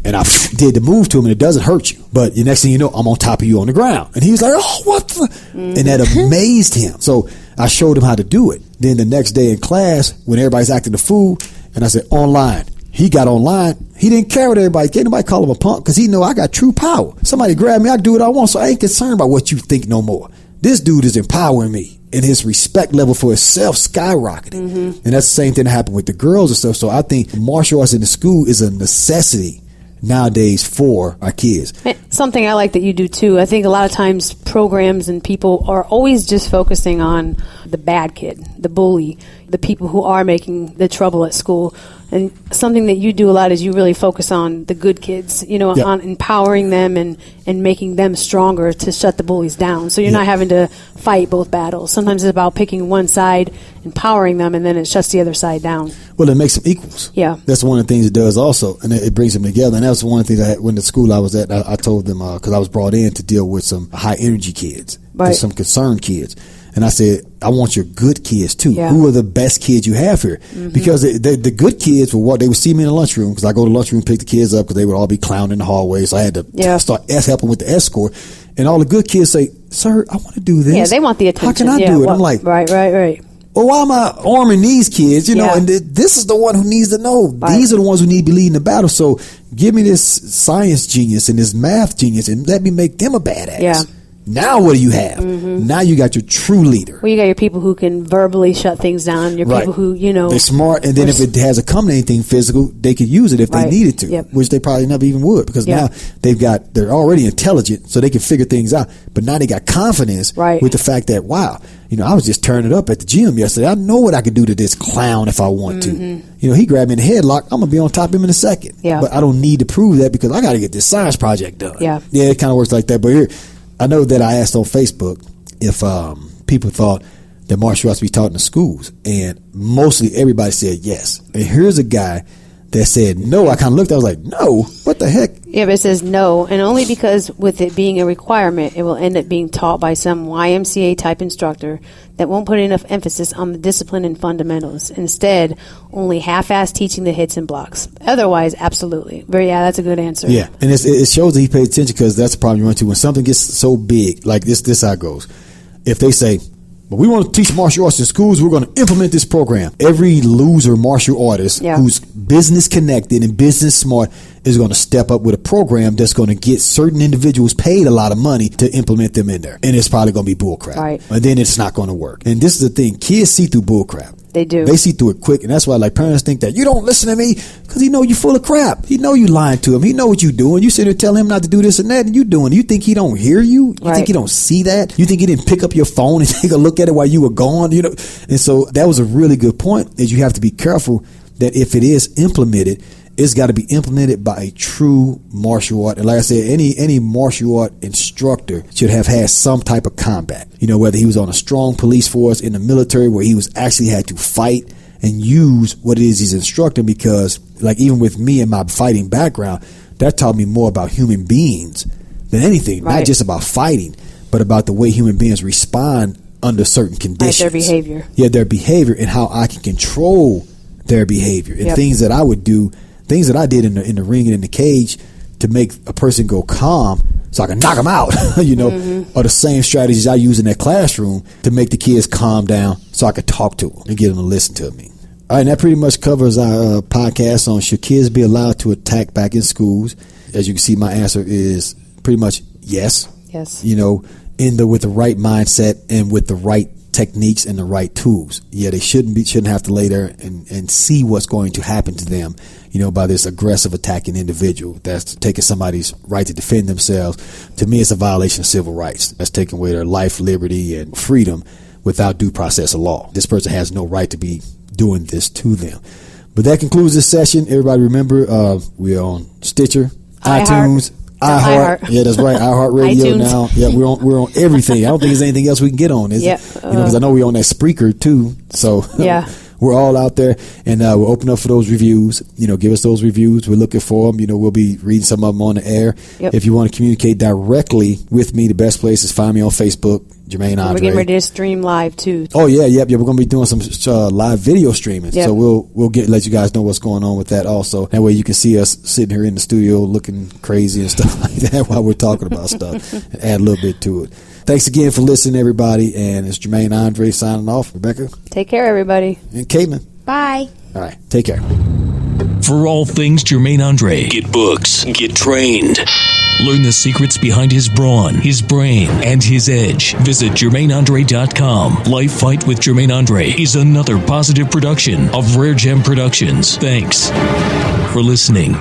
And I did the move to him, and it doesn't hurt you. But the next thing you know, I'm on top of you on the ground. And he was like, oh, what the? And that amazed him. So I showed him how to do it. Then the next day in class, when everybody's acting a fool, and I said, online. He got online. He didn't care what everybody. Can't nobody call him a punk because he know I got true power. Somebody grab me, I can do what I want. So I ain't concerned about what you think no more. This dude is empowering me, and his respect level for himself skyrocketed. And that's the same thing that happened with the girls and stuff. So I think martial arts in the school is a necessity nowadays for our kids. Something I like that you do too. I think a lot of times programs and people are always just focusing on the bad kid, the bully, the people who are making the trouble at school. And something that you do a lot is you really focus on the good kids, on empowering them and making them stronger to shut the bullies down. So you're not having to fight both battles. Sometimes it's about picking one side, empowering them, and then it shuts the other side down. Well, it makes them equals. Yeah. That's one of the things it does also, and it brings them together. And that was one of the things I had when the school I was at, I told them, because I was brought in to deal with some high energy kids, some concerned kids. And I said, I want your good kids too. Yeah. Who are the best kids you have here? Because the good kids they would see me in the lunchroom, because I go to the lunchroom, pick the kids up because they would all be clowning in the hallway. So I had to start helping with the escort. And all the good kids say, sir, I want to do this. Yeah, they want the attention. How can I do it? I'm like, right. Well, why am I arming these kids? And this is the one who needs to know. Right. These are the ones who need to be leading the battle. So give me this science genius and this math genius and let me make them a badass. Yeah. Now what do you have? Now you got your true leader. Well, you got your people who can verbally shut things down. Your people who, they're smart. And then if it has come to anything physical, they could use it if they needed to, which they probably never even would, because now they're already intelligent, so they can figure things out. But now they got confidence with the fact that, wow, I was just turning it up at the gym yesterday. I know what I could do to this clown if I want to. He grabbed me in the headlock. I'm going to be on top of him in a second. Yeah. But I don't need to prove that because I got to get this science project done. Yeah, it kind of works like that. But here, I know that I asked on Facebook if people thought that martial arts be taught in the schools, and mostly everybody said yes. And here's a guy that said no. I kind of looked, I was like, no, what the heck? Yeah, but it says no, and only because with it being a requirement, it will end up being taught by some YMCA type instructor that won't put enough emphasis on the discipline and fundamentals. Instead, only half-ass teaching the hits and blocks. Otherwise, absolutely. But yeah, that's a good answer. Yeah, and it shows that he paid attention, because that's the problem you run into when something gets so big. Like this how it goes. If they say, but we want to teach martial arts in schools. We're going to implement this program. Every loser martial artist who's business connected and business smart is going to step up with a program that's going to get certain individuals paid a lot of money to implement them in there. And it's probably going to be bullcrap. Right. And then it's not going to work. And this is the thing. Kids see through bullcrap. They do. They see through it quick. And that's why like parents think that you don't listen to me because he know you full of crap. He know you lying to him. He know what you doing. You sit there telling him not to do this and that and you doing. You think he don't hear you? You think he don't see that? You think he didn't pick up your phone and take a look at it while you were gone? You know. And so that was a really good point, is you have to be careful that if it is implemented, it's got to be implemented by a true martial art. And like I said, any martial art instructor should have had some type of combat. You know, whether he was on a strong police force, in the military, where he was actually had to fight and use what it is he's instructing. Because like even with me and my fighting background, that taught me more about human beings than anything. Not just about fighting, but about the way human beings respond under certain conditions. Like their behavior. Yeah, their behavior, and how I can control their behavior, and things that I would do. Things that I did in the ring and in the cage to make a person go calm so I can knock them out, you know, are the same strategies I use in that classroom to make the kids calm down so I could talk to them and get them to listen to me. All right, and that pretty much covers our podcast on should kids be allowed to attack back in schools. As you can see, my answer is pretty much yes. Yes. You know, with the right mindset and with the right techniques and the right tools. Yeah, they shouldn't have to lay there and see what's going to happen to them, you know, by this aggressive attacking individual that's taking somebody's right to defend themselves. To me, it's a violation of civil rights. That's taking away their life, liberty, and freedom without due process of law. This person has no right to be doing this to them. But that concludes this session. Everybody remember, we're on Stitcher, iTunes, iHeart. Yeah, that's right. iHeartRadio now. Yeah, we're on everything. I don't think there's anything else we can get on, is it? You know, because I know we're on that Spreaker too. So we're all out there, and we'll open up for those reviews. You know, give us those reviews. We're looking for them. You know, we'll be reading some of them on the air. If you want to communicate directly with me, the best place is find me on Facebook, Jermaine Andre. We're getting ready to stream live too. Oh yeah. We're going to be doing some live video streaming. So we'll let you guys know what's going on with that also. That way you can see us sitting here in the studio looking crazy and stuff like that while we're talking about stuff and add a little bit to it. Thanks again for listening, everybody. And it's Jermaine Andre signing off. Rebecca. Take care, everybody. And Caitlin. Bye. All right. Take care. For all things Jermaine Andre, get books, get trained. Learn the secrets behind his brawn, his brain, and his edge. Visit JermaineAndre.com. Life Fight with Jermaine Andre is another positive production of RareGem Productions. Thanks for listening.